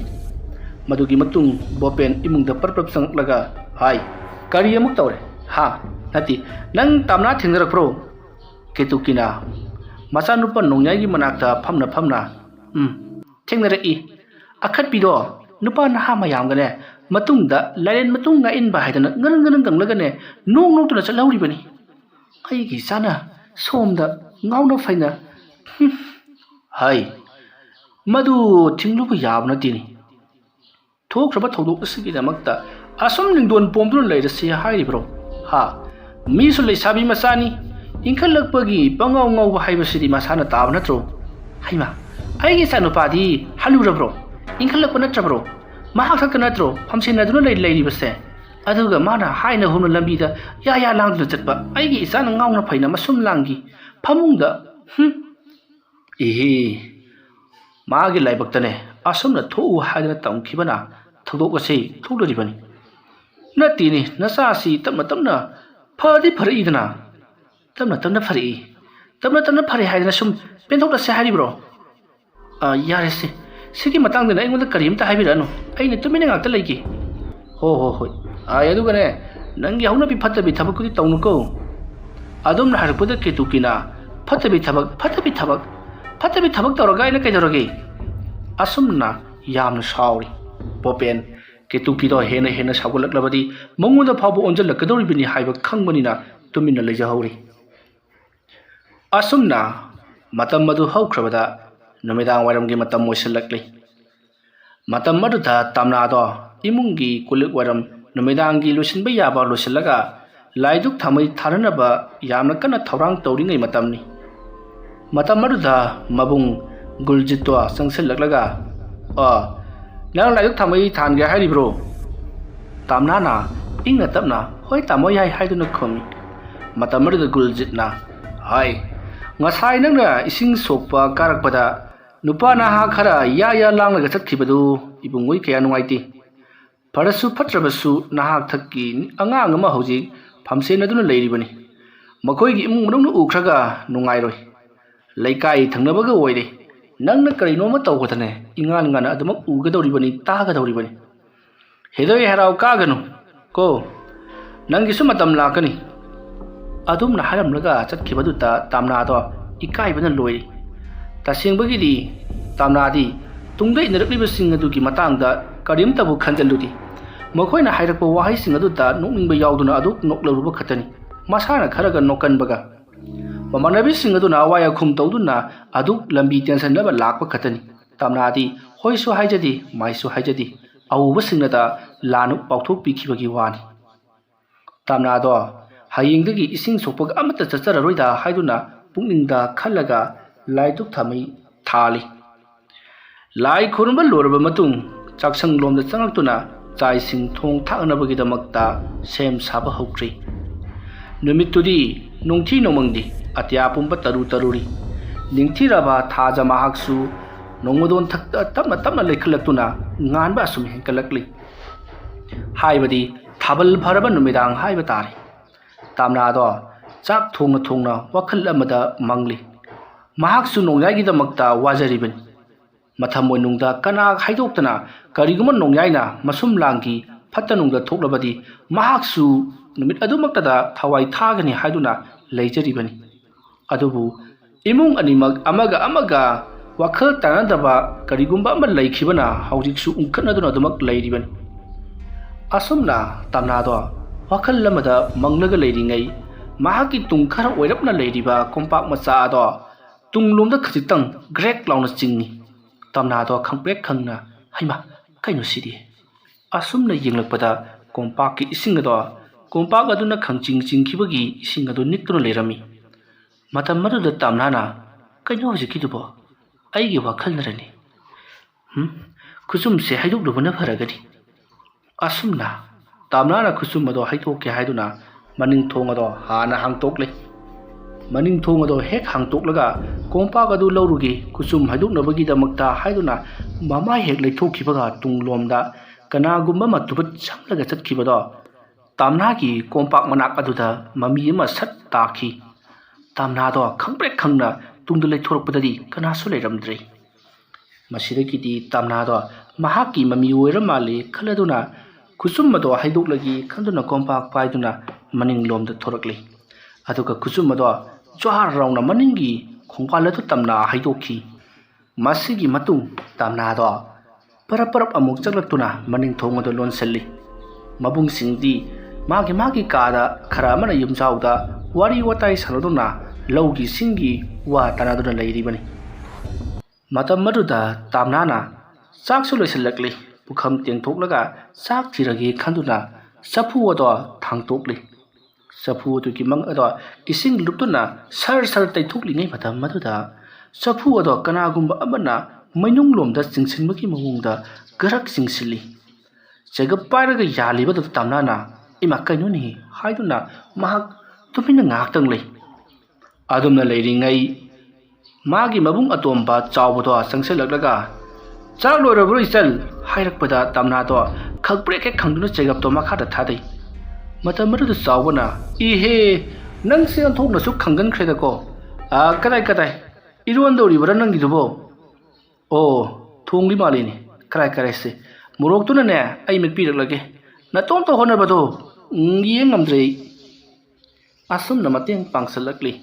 ꯃꯗꯨꯒꯤ ꯃꯇꯨꯡ ꯕꯣꯄꯦꯟ ꯏꯃꯨꯡꯗ ꯄꯔꯞ ꯆꯪꯂꯛꯂꯒ "ꯍꯥꯏ, ꯀꯔꯤ ꯑꯃꯨꯛ ꯇꯧꯔꯦ? ꯅꯠꯇꯦ, ꯅꯪ ꯇꯝꯅꯥ ꯊꯦꯡꯅꯔꯛꯄ꯭ꯔꯣ?" ꯀꯦꯇꯨꯀꯤꯅ ꯃꯆꯥꯅꯨꯄꯥ ꯅꯣꯡꯌꯥꯏꯒꯤ ꯃꯅꯥꯛꯇ ꯐꯝꯅ "ꯊꯦꯡꯅꯔꯛꯏ꯫ ꯑꯈꯠꯄꯤꯗꯣ ꯅꯨꯄꯥ ꯅꯍꯥ ꯃꯌꯥꯝꯒꯅꯦ ꯃꯇꯨꯡꯗ ꯂꯥꯏꯔꯦꯟ ꯃꯇꯨꯡ ꯉꯥꯛꯏꯟꯕ ꯍꯥꯏꯗꯅ ꯉꯔꯪ ꯒꯪꯂꯒꯅꯦ ꯅꯣꯡ ꯅꯣꯛꯇꯨꯅ ꯆꯠꯍꯧꯔꯤꯕꯅꯤ ꯑꯩꯒꯤ ꯏꯆꯥꯅ ꯁꯣꯝꯗ ꯉꯥꯎꯅ ꯐꯩꯅ ꯍꯥꯏ ꯃꯗꯨ ꯊꯤꯡꯂꯨꯕ ꯌꯥꯕ ꯅꯠꯇꯦꯅꯤ ꯊꯣꯛꯈ꯭ꯔꯕ ꯊꯧꯗꯣꯛ ꯑꯁꯤꯒꯤꯗꯃꯛꯇ ꯑꯁꯨꯝ ꯅꯤꯡꯗꯣꯟ ꯄꯣꯝꯗꯨꯅ ꯂꯩꯔꯁꯤ ꯍꯥꯏꯔꯤꯕ꯭ꯔꯣ ꯍꯥ ꯃꯤꯁꯨ ꯂꯩꯁꯥꯕꯤ ꯃꯆꯥꯅꯤ ꯏꯟꯈꯠꯂꯛꯄꯒꯤ ꯄꯪꯉꯥꯎ ꯉꯥꯎꯕ ꯍꯥꯏꯕꯁꯤꯗꯤ ꯃꯁꯥꯅ ꯇꯥꯕ ꯅꯠꯇ꯭ꯔꯣ ꯍꯩꯃꯥ ꯑꯩꯒꯤ ꯏꯆꯥꯅꯨꯄꯥꯗꯤ ꯍꯜꯂꯨꯔꯕ꯭ꯔꯣ ꯏꯟꯈꯠꯂꯛꯄ ꯅꯠꯇ꯭ꯔꯕ꯭ꯔꯣ ꯃꯍꯥꯛ ꯈꯛꯇ ꯅꯠꯇ꯭ꯔꯣ ꯐꯝꯁꯦꯟꯅꯗꯨꯅ ꯂꯩꯔꯤꯕꯁꯦ ꯑꯗꯨꯒ ꯃꯥꯅ ꯍꯥꯏꯅ ꯍꯨꯝꯅ ꯂꯝꯕꯤꯗ ꯌꯥ ꯂꯥꯡꯗꯨꯅ ꯆꯠꯄ ꯑꯩꯒꯤ ꯏꯆꯥꯅ ꯉꯥꯎꯅ ꯐꯩꯅ ꯃꯁꯨꯝ ꯂꯥꯡꯈꯤ ꯐꯃꯨꯡꯗ ꯏꯍꯤ ꯃꯥꯒꯤ ꯂꯥꯏꯕꯛꯇꯅꯦ ꯑꯁꯨꯝꯅ ꯊꯣꯛꯎ ꯍꯥꯏꯗꯅ ꯇꯝꯈꯤꯕꯅ ꯊꯧꯗꯣꯛ ꯑꯁꯤ ꯊꯣꯛꯂꯔꯤꯕꯅꯤ ꯅꯠꯇꯦꯅꯤ ꯅꯆꯥꯁꯤ ꯇꯞꯅ ꯇꯞꯅ ꯐꯗꯤ ꯐꯔꯛꯏꯗꯅ ꯇꯞꯅ ꯐꯔꯛꯏ ꯇꯞꯅ ꯐꯔꯦ ꯍꯥꯏꯗꯅ ꯁꯨꯝ ꯄꯦꯟꯊꯣꯛꯂꯁꯦ ꯍꯥꯏꯔꯤꯕ꯭ꯔꯣ ꯌꯥꯔꯦꯁꯦ ꯁꯤꯒꯤ ꯃꯇꯥꯡꯗꯅ ꯑꯩꯉꯣꯟꯗ ꯀꯔꯤꯝꯇ ꯍꯥꯏꯕꯤꯔꯛꯑꯅꯨ ꯑꯩꯅ ꯇꯨꯃꯤꯟꯅ ꯉꯥꯛꯇ ꯂꯩꯒꯦ ꯍꯣꯏ ꯑꯗꯨꯒꯅꯦ ꯅꯪꯒꯤ ꯍꯧꯅꯕꯤ ꯐꯠꯇꯕꯤ ꯊꯕꯛꯀꯨꯗꯤ ꯇꯧꯅꯨꯀꯣ ꯑꯗꯨꯝꯅ ꯍꯥꯏꯔꯛꯄꯗ ꯀꯦꯇꯨꯀꯤꯅ ꯐꯠꯇꯕꯤ ꯊꯕꯛ ꯇꯧꯔꯒ ꯑꯩꯅ ꯀꯩꯗꯧꯔꯒꯦ ꯑꯁꯨꯝꯅ ꯌꯥꯝꯅ ꯁꯥꯎꯔꯤ ꯄꯣꯄꯦꯟ ꯀꯦꯇꯨꯀꯤꯗꯣ ꯍꯦꯟꯅ ꯁꯥꯎꯒꯠꯂꯛꯂꯕꯗꯤ ꯃꯉꯣꯟꯗ ꯐꯥꯎꯕ ꯑꯣꯟꯁꯤꯜꯂꯛꯀꯗꯧꯔꯤꯕꯅꯤ ꯍꯥꯏꯕ ꯈꯪꯕꯅꯤꯅ ꯇꯨꯃꯤꯟꯅ ꯂꯩꯖꯍꯧꯔꯤ ꯑꯁꯨꯝꯅ ꯃꯇꯝ ꯑꯗꯨ ꯍꯧꯈ꯭ꯔꯕꯗ ꯅꯨꯃꯤꯗꯥꯡ ꯋꯥꯏꯔꯝꯒꯤ ꯃꯇꯝ ꯑꯣꯏꯁꯤꯜꯂꯛꯂꯤ ꯃꯇꯝ ꯑꯗꯨꯗ ꯇꯝꯅꯥꯗꯣ ꯏꯃꯨꯡꯒꯤ ꯀꯨꯜꯂꯤꯛ ꯋꯥꯏꯔꯝ ꯅꯨꯃꯤꯗꯥꯡꯒꯤ ꯂꯣꯏꯁꯤꯟꯕ ꯌꯥꯕ ꯂꯣꯏꯁꯤꯜꯂꯒ ꯂꯥꯏꯗꯨꯛ ꯊꯥꯃꯩ ꯊꯥꯅꯅꯕ ꯌꯥꯝꯅ ꯀꯟꯅ ꯊꯧꯔꯥꯡ ꯇꯧꯔꯤꯉꯩ ꯃꯇꯝꯅꯤ ꯃꯇꯝ ꯑꯗꯨꯗ ꯃꯕꯨꯡ ꯒꯨꯜꯖꯤꯠꯇꯣ ꯆꯪꯁꯤꯜꯂꯛꯂꯒ ꯅꯪ ꯂꯥꯏꯗꯨꯛ ꯊꯥꯃꯩ ꯊꯥꯟꯒꯦ ꯍꯥꯏꯔꯤꯕ꯭ꯔꯣ ꯇꯝꯅꯥꯅ ꯏꯪꯅ ꯇꯞꯅ ꯍꯣꯏ ꯇꯥꯃꯣ ꯌꯥꯏ ꯍꯥꯏꯗꯨꯅ ꯈꯨꯝꯃꯤ ꯃꯇꯝ ꯑꯗꯨꯗ ꯒꯨꯜꯖꯤꯠꯅ ꯍꯥꯏ ꯉꯁꯥꯏ ꯅꯪꯅ ꯏꯁꯤꯡ ꯁꯣꯛꯄ ꯀꯥꯔꯛꯄꯗ ꯅꯨꯄꯥ ꯅꯍꯥ ꯈꯔ ꯌꯥ ꯂꯥꯡꯂꯒ ꯆꯠꯈꯤꯕꯗꯨ ꯏꯕꯨꯡꯉꯣꯏ ꯀꯌꯥ ꯅꯨꯡꯉꯥꯏꯇꯦ ꯐꯔꯁꯨ ꯐꯠꯇ꯭ꯔꯕꯁꯨ ꯅꯍꯥꯛ ꯊꯛꯀꯤ ꯑꯉꯥꯡ ꯑꯃ ꯍꯧꯖꯤꯛ ꯐꯝꯁꯦꯟꯅꯗꯨꯅ ꯂꯩꯔꯤꯕꯅꯤ ꯃꯈꯣꯏꯒꯤ ꯏꯃꯨꯡ ꯃꯅꯨꯡ ꯎꯈ꯭ꯔꯒ ꯅꯨꯡꯉꯥꯏꯔꯣꯏ ꯂꯩꯀꯥꯏ ꯊꯪꯅꯕꯒ ꯑꯣꯏꯔꯦ ꯅꯪꯅ ꯀꯔꯤꯅꯣꯃ ꯇꯧꯕꯗꯅꯦ ꯏꯉꯥꯟ ꯉꯥꯟꯅ ꯑꯗꯨꯃꯛ ꯎꯒꯗꯧꯔꯤꯕꯅꯤ ꯇꯥꯒꯗꯧꯔꯤꯕꯅꯤ ꯍꯦꯗꯣꯏ ꯍꯦꯔꯥꯎ ꯀꯥꯒꯅꯨ ꯀꯣ ꯅꯪꯒꯤꯁꯨ ꯃꯇꯝ ꯂꯥꯛꯀꯅꯤ ꯑꯗꯨꯝꯅ ꯍꯥꯏꯔꯝꯂꯒ ꯆꯠꯈꯤꯕꯗꯨꯗ ꯇꯝꯅꯥꯗꯣ ꯏꯀꯥꯏꯕꯅ ꯂꯣꯏꯔꯤ ꯇꯁꯦꯡꯕꯒꯤꯗꯤ ꯇꯝꯅꯥꯗꯤ ꯇꯨꯡꯗ ꯏꯟꯅꯔꯛꯂꯤꯕꯁꯤꯡ ꯑꯗꯨꯒꯤ ꯃꯇꯥꯡꯗ ꯀꯔꯤꯝꯇꯕꯨ ꯈꯟꯖꯤꯜꯂꯨꯗꯦ ꯃꯈꯣꯏꯅ ꯍꯥꯏꯔꯛꯄ ꯋꯥꯍꯩꯁꯤꯡ ꯑꯗꯨꯗ ꯅꯣꯛꯅꯤꯡꯕ ꯌꯥꯎꯗꯨꯅ ꯑꯗꯨꯛ ꯅꯣꯛꯂꯔꯨꯕ ꯈꯛꯇꯅꯤ ꯃꯁꯥꯅ ꯈꯔꯒ ꯅꯣꯛꯀꯟꯕꯒ ꯃꯃꯥꯟꯅꯕꯤꯁꯤꯡ ꯑꯗꯨꯅ ꯑꯋꯥꯏ ꯑꯈꯨꯝ ꯇꯧꯗꯨꯅ ꯑꯗꯨꯛ ꯂꯝꯕꯤ ꯇꯦꯟꯁꯟꯅꯕ ꯂꯥꯛꯄ ꯈꯛꯇꯅꯤ ꯇꯝꯅꯥꯗꯤ ꯍꯣꯏꯁꯨ ꯍꯥꯏꯖꯗꯦ ꯃꯥꯏꯁꯨ ꯍꯥꯏꯖꯗꯦ ꯑꯎꯕꯁꯤꯡꯅꯗ ꯂꯥꯟꯅ ꯄꯥꯎꯊꯣꯛꯄꯤꯈꯤꯕꯒꯤ ꯋꯥꯅꯤ ꯇꯝꯅꯥꯗꯣ ꯍꯌꯦꯡꯗꯒꯤ ꯏꯁꯤꯡ ꯁꯣꯛꯄꯒ ꯑꯃꯠꯇ ꯆꯠꯆꯔꯔꯣꯏꯗ ꯍꯥꯏꯗꯨꯅ ꯄꯨꯛꯅꯤꯡꯗ ꯈꯜꯂꯒ ꯂꯥꯏꯗꯨꯛ ꯊꯥꯃꯩ ꯊꯥꯜꯂꯤ ꯂꯥꯏ ꯈꯨꯔꯨꯝꯕ ꯂꯣꯏꯔꯕ ꯃꯇꯨꯡ ꯆꯥꯛꯁꯪꯂꯣꯝꯗ ꯆꯪꯂꯛꯇꯨꯅ ꯆꯥꯛ ꯏꯁꯤꯡ ꯊꯣꯡ ꯊꯥꯛꯅꯕꯒꯤꯗꯃꯛꯇ ꯁꯦꯝ ꯁꯥꯕ ꯍꯧꯈ꯭ꯔꯤ ꯅꯨꯃꯤꯠꯇꯨꯗꯤ ꯅꯣꯡꯊꯤ ꯅꯣꯡꯃꯪꯗꯦ ꯑꯇꯤꯌꯥ ꯄꯨꯝꯕ ꯇꯔꯨꯔꯤ ꯅꯤꯡꯊꯤꯔꯕ ꯊꯥꯖ ꯃꯍꯥꯛꯁꯨ ꯅꯣꯡꯃꯗꯣꯟ ꯊꯛꯇ ꯇꯞꯅ ꯂꯩꯈꯠꯂꯛꯇꯨꯅ ꯉꯥꯟꯕ ꯑꯁꯨꯝ ꯍꯦꯟꯀꯠꯂꯛꯂꯤ ꯍꯥꯏꯕꯗꯤ ꯊꯥꯕꯜ ꯐꯔꯕ ꯅꯨꯃꯤꯗꯥꯡ ꯍꯥꯏꯕ ꯇꯥꯔꯦ ꯇꯝꯅꯥꯗꯣ ꯆꯥꯛ ꯊꯣꯡꯅ ꯋꯥꯈꯜ ꯑꯃꯗ ꯃꯪꯂꯤ ꯃꯍꯥꯛꯁꯨ ꯅꯣꯡꯌꯥꯏꯒꯤꯗꯃꯛꯇ ꯋꯥꯖꯔꯤꯕꯅꯤ ꯃꯊꯃꯣꯏꯅꯨꯡꯗ ꯀꯅꯥ ꯍꯥꯏꯗꯣꯛꯇꯅ ꯀꯔꯤꯒꯨꯝꯕ ꯅꯣꯡꯌꯥꯏꯅ ꯃꯁꯨꯝ ꯂꯥꯡꯈꯤ ꯐꯠꯇ ꯅꯨꯡꯗ ꯊꯣꯛꯂꯕꯗꯤ ꯃꯍꯥꯛꯁꯨ ꯅꯨꯃꯤꯠ ꯑꯗꯨꯃꯛꯇꯗ ꯊꯋꯥꯏ ꯊꯥꯒꯅꯤ ꯍꯥꯏꯗꯨꯅ ꯂꯩꯖꯔꯤꯕꯅꯤ ꯑꯗꯨꯕꯨ ꯏꯃꯨꯡ ꯑꯅꯤꯃꯛ ꯑꯃꯒ ꯋꯥꯈꯜ ꯇꯥꯟꯅꯗꯕ ꯀꯔꯤꯒꯨꯝꯕ ꯑꯃ ꯂꯩꯈꯤꯕꯅ ꯍꯧꯖꯤꯛꯁꯨ ꯎꯪꯈꯠꯅꯗꯨꯅ ꯑꯗꯨꯃꯛ ꯂꯩꯔꯤꯕꯅꯤ ꯑꯁꯨꯝꯅ ꯇꯝꯅꯥꯗꯣ ꯋꯥꯈꯜ ꯑꯃꯗ ꯃꯪꯂꯒ ꯂꯩꯔꯤꯉꯩ ꯃꯍꯥꯛꯀꯤ ꯇꯨꯡ ꯈꯔ ꯑꯣꯏꯔꯞꯅ ꯂꯩꯔꯤꯕ ꯀꯣꯝꯄꯥꯛ ꯃꯆꯥ ꯑꯗꯣ ꯇꯨꯡꯂꯣꯝꯗ ꯈꯖꯤꯛꯇꯪ ꯒ꯭ꯔꯦꯛ ꯂꯥꯎꯅ ꯆꯤꯡꯉꯤ ꯇꯝꯅꯥꯗꯣ ꯈꯪꯄ꯭ꯔꯦꯛ ꯈꯪꯅ ꯍꯩꯃꯥ ꯀꯩꯅꯣ ꯁꯤꯗꯤ ꯑꯁꯨꯝꯅ ꯌꯦꯡꯂꯛꯄꯗ ꯀꯣꯝꯄꯥꯛꯀꯤ ꯏꯁꯤꯡ ꯑꯗꯣ ꯀꯣꯝꯄꯥꯛ ꯑꯗꯨꯅ ꯆꯤꯡꯈꯤꯕꯒꯤ ꯏꯁꯤꯡ ꯑꯗꯨ ꯅꯤꯛꯇꯨꯅ ꯂꯩꯔꯝꯃꯤ ꯃꯇꯝ ꯑꯗꯨꯗ ꯇꯝꯅꯥꯅ ꯀꯩꯅꯣ ꯍꯧꯖꯤꯛꯀꯤꯗꯨꯕꯣ ꯑꯩꯒꯤ ꯋꯥꯈꯜꯅꯔꯅꯤ ꯈꯨꯆꯨꯝꯁꯦ ꯍꯩꯗꯣꯛꯂꯨꯕꯅ ꯐꯔꯒꯅꯤ ꯑꯁꯨꯝꯅ ꯇꯝꯅꯥꯅ ꯈꯨꯆꯨꯝ ꯑꯗꯣ ꯍꯩꯗꯣꯛꯀꯦ ꯍꯥꯏꯗꯨꯅ ꯃꯅꯤꯡ ꯊꯣꯡ ꯑꯗꯣ ꯍꯥꯟꯅ ꯍꯥꯡꯇꯣꯛꯂꯦ ꯃꯅꯤꯡ ꯊꯣꯡ ꯑꯗꯣ ꯍꯦꯛ ꯍꯥꯡꯇꯣꯛꯂꯒ ꯀꯣꯝꯄꯥꯛ ꯑꯗꯨ ꯂꯧꯔꯨꯒꯦ ꯈꯨꯆꯨꯝ ꯍꯩꯗꯣꯛꯅꯕꯒꯤꯗꯃꯛꯇ ꯍꯥꯏꯗꯨꯅ ꯃꯃꯥꯏ ꯍꯦꯛ ꯂꯩꯊꯣꯛꯈꯤꯕꯒ ꯇꯨꯡꯂꯣꯝꯗ ꯀꯅꯥꯒꯨꯝꯕ ꯑꯃ ꯇꯨꯕꯠ ꯁꯝꯂꯒ ꯆꯠꯈꯤꯕꯗꯣ ꯇꯝꯅꯥꯒꯤ ꯀꯣꯝꯄꯥꯛ ꯃꯅꯥꯛ ꯑꯗꯨꯗ ꯃꯃꯤ ꯑꯃ ꯁꯠ ꯇꯥꯈꯤ ꯇꯝꯅꯥꯗꯣ ꯈꯪꯄ꯭ꯔꯦꯛ ꯈꯪꯅ ꯇꯨꯡꯗ ꯂꯩꯊꯣꯔꯛꯄꯗꯗꯤ ꯀꯅꯥꯁꯨ ꯂꯩꯔꯝꯗ꯭ꯔꯦ ꯃꯁꯤꯗꯒꯤꯗꯤ ꯇꯝꯅꯥꯗꯣ ꯃꯍꯥꯛꯀꯤ ꯃꯃꯤ ꯑꯣꯏꯔ ꯃꯥꯜꯂꯦ ꯈꯜꯂꯗꯨꯅ ꯈꯨꯆꯨꯝ ꯑꯗꯣ ꯍꯩꯗꯣꯛꯂꯒꯦ ꯈꯟꯗꯨꯅ ꯀꯣꯝꯄꯥꯛ ꯄꯥꯏꯗꯨꯅ ꯃꯅꯤꯡꯂꯣꯝꯗ ꯊꯣꯔꯛꯂꯤ ꯑꯗꯨꯒ ꯈꯨꯆꯨꯝ ꯑꯗꯣ ꯖ꯭ꯋꯥꯔ ꯔꯥꯎꯅ ꯃꯅꯤꯡꯒꯤ ꯈꯣꯡꯕꯥꯜ ꯑꯗꯨ ꯇꯝꯅ ꯍꯩꯗꯣꯛꯈꯤ ꯃꯁꯤꯒꯤ ꯃꯇꯨꯡ ꯇꯝꯅꯥꯗꯣ ꯄꯔꯞ ꯑꯃꯨꯛ ꯆꯪꯂꯛꯇꯨꯅ ꯃꯅꯤꯡ ꯊꯣꯡ ꯑꯗꯨ ꯂꯣꯟꯁꯤꯜꯂꯤ꯫ ꯃꯕꯨꯡꯁꯤꯡꯗꯤ ꯃꯥꯒꯤ ꯀꯥꯗ ꯈꯔ ꯑꯃꯅ ꯌꯨꯝꯖꯥꯎꯗ ꯋꯥꯔꯤ ꯋꯥꯇꯥꯏ ꯁꯥꯟꯅꯗꯨꯅ ꯂꯧꯒꯤ ꯁꯤꯡꯒꯤ ꯋꯥ ꯇꯥꯟꯅꯗꯨꯅ ꯂꯩꯔꯤꯕꯅꯤ꯫ ꯃꯇꯝ ꯑꯗꯨꯗ ꯇꯥꯝꯅꯥꯅ ꯆꯥꯛꯁꯨ ꯂꯣꯏꯁꯤꯜꯂꯛꯂꯤ꯫ ꯄꯨꯈꯝ ꯇꯦꯡꯊꯣꯛꯂꯒ ꯆꯥꯛ ꯊꯤꯔꯒꯦ ꯈꯟꯗꯨꯅ ꯆꯐꯨ ꯑꯗꯣ ꯊꯥꯡꯇꯣꯛꯂꯤ꯫ ꯆꯐꯨ ꯑꯗꯨꯒꯤ ꯃꯪ ꯑꯗꯣ ꯏꯁꯤꯡ ꯂꯨꯞꯇꯨꯅ ꯁꯔ ꯇꯩꯊꯣꯛꯂꯤꯉꯩ ꯃꯇꯝ ꯑꯗꯨꯗ ꯆꯐꯨ ꯑꯗꯣ ꯀꯅꯥꯒꯨꯝꯕ ꯑꯃꯅ ꯃꯩꯅꯨꯡꯂꯣꯝꯗ ꯆꯤꯡꯁꯤꯟꯕꯒꯤ ꯃꯑꯣꯡꯗ ꯒꯔꯛ ꯆꯤꯡꯁꯤꯜꯂꯤ꯫ ꯆꯦꯒꯞ ꯄꯥꯏꯔꯒ ꯌꯥꯜꯂꯤꯕꯗꯨ ꯇꯥꯝꯅꯥꯅ "ꯏꯃꯥ ꯀꯩꯅꯣꯅꯦ" ꯍꯥꯏꯗꯨꯅ ꯃꯍꯥꯛ ꯇꯨꯃꯤꯟꯅ ꯉꯥꯏꯍꯥꯛꯇꯪ ꯂꯩ꯫ ꯑꯗꯨꯝꯅ ꯂꯩꯔꯤꯉꯩ ꯃꯥꯒꯤ ꯃꯕꯨꯡ ꯑꯇꯣꯝꯕ ꯆꯥꯎꯕꯗꯣ ꯆꯪꯁꯤꯜꯂꯛꯂꯒ "ꯆꯥꯛ ꯂꯣꯏꯔꯕ꯭ꯔꯣ ꯏꯆꯜ?" ꯍꯥꯏꯔꯛꯄꯗ ꯇꯥꯝꯅꯥꯗꯣ ꯈꯪꯄ꯭ꯔꯦꯛ ꯍꯦꯛ ꯈꯪꯗꯨꯅ ꯆꯦꯒꯞꯇꯣ ꯃꯈꯥꯗ ꯊꯥꯗꯩ꯫ ꯃꯇꯝ ꯑꯗꯨꯗ ꯆꯥꯎꯕꯅ "ꯏꯍꯦ, ꯅꯪꯁꯦ ꯑꯣꯟꯊꯣꯛꯅꯁꯨ ꯈꯪꯒꯟꯈ꯭ꯔꯦꯗꯀꯣ꯫ ꯀꯗꯥꯏ ꯏꯔꯣꯟꯗꯧꯔꯤꯕ꯭ꯔꯥ ꯅꯪꯒꯤꯗꯨꯕꯣ? ꯑꯣ, ꯊꯣꯡꯂꯤ ꯃꯥꯜꯂꯤꯅꯦ꯫ ꯀꯔꯥꯏꯁꯦ, ꯃꯣꯔꯣꯛꯇꯨꯅꯅꯦ ꯑꯩ ꯃꯦꯠꯄꯤꯔꯛꯂꯒꯦ꯫ ꯅꯇꯣꯝꯇ ꯍꯣꯠꯅꯕꯗꯣ ꯌꯦꯡ ꯉꯝꯗ꯭ꯔꯦ ꯑꯩ." ꯑꯁꯨꯝꯅ ꯃꯇꯦꯡ ꯄꯥꯡꯁꯤꯜꯂꯛꯂꯤ꯫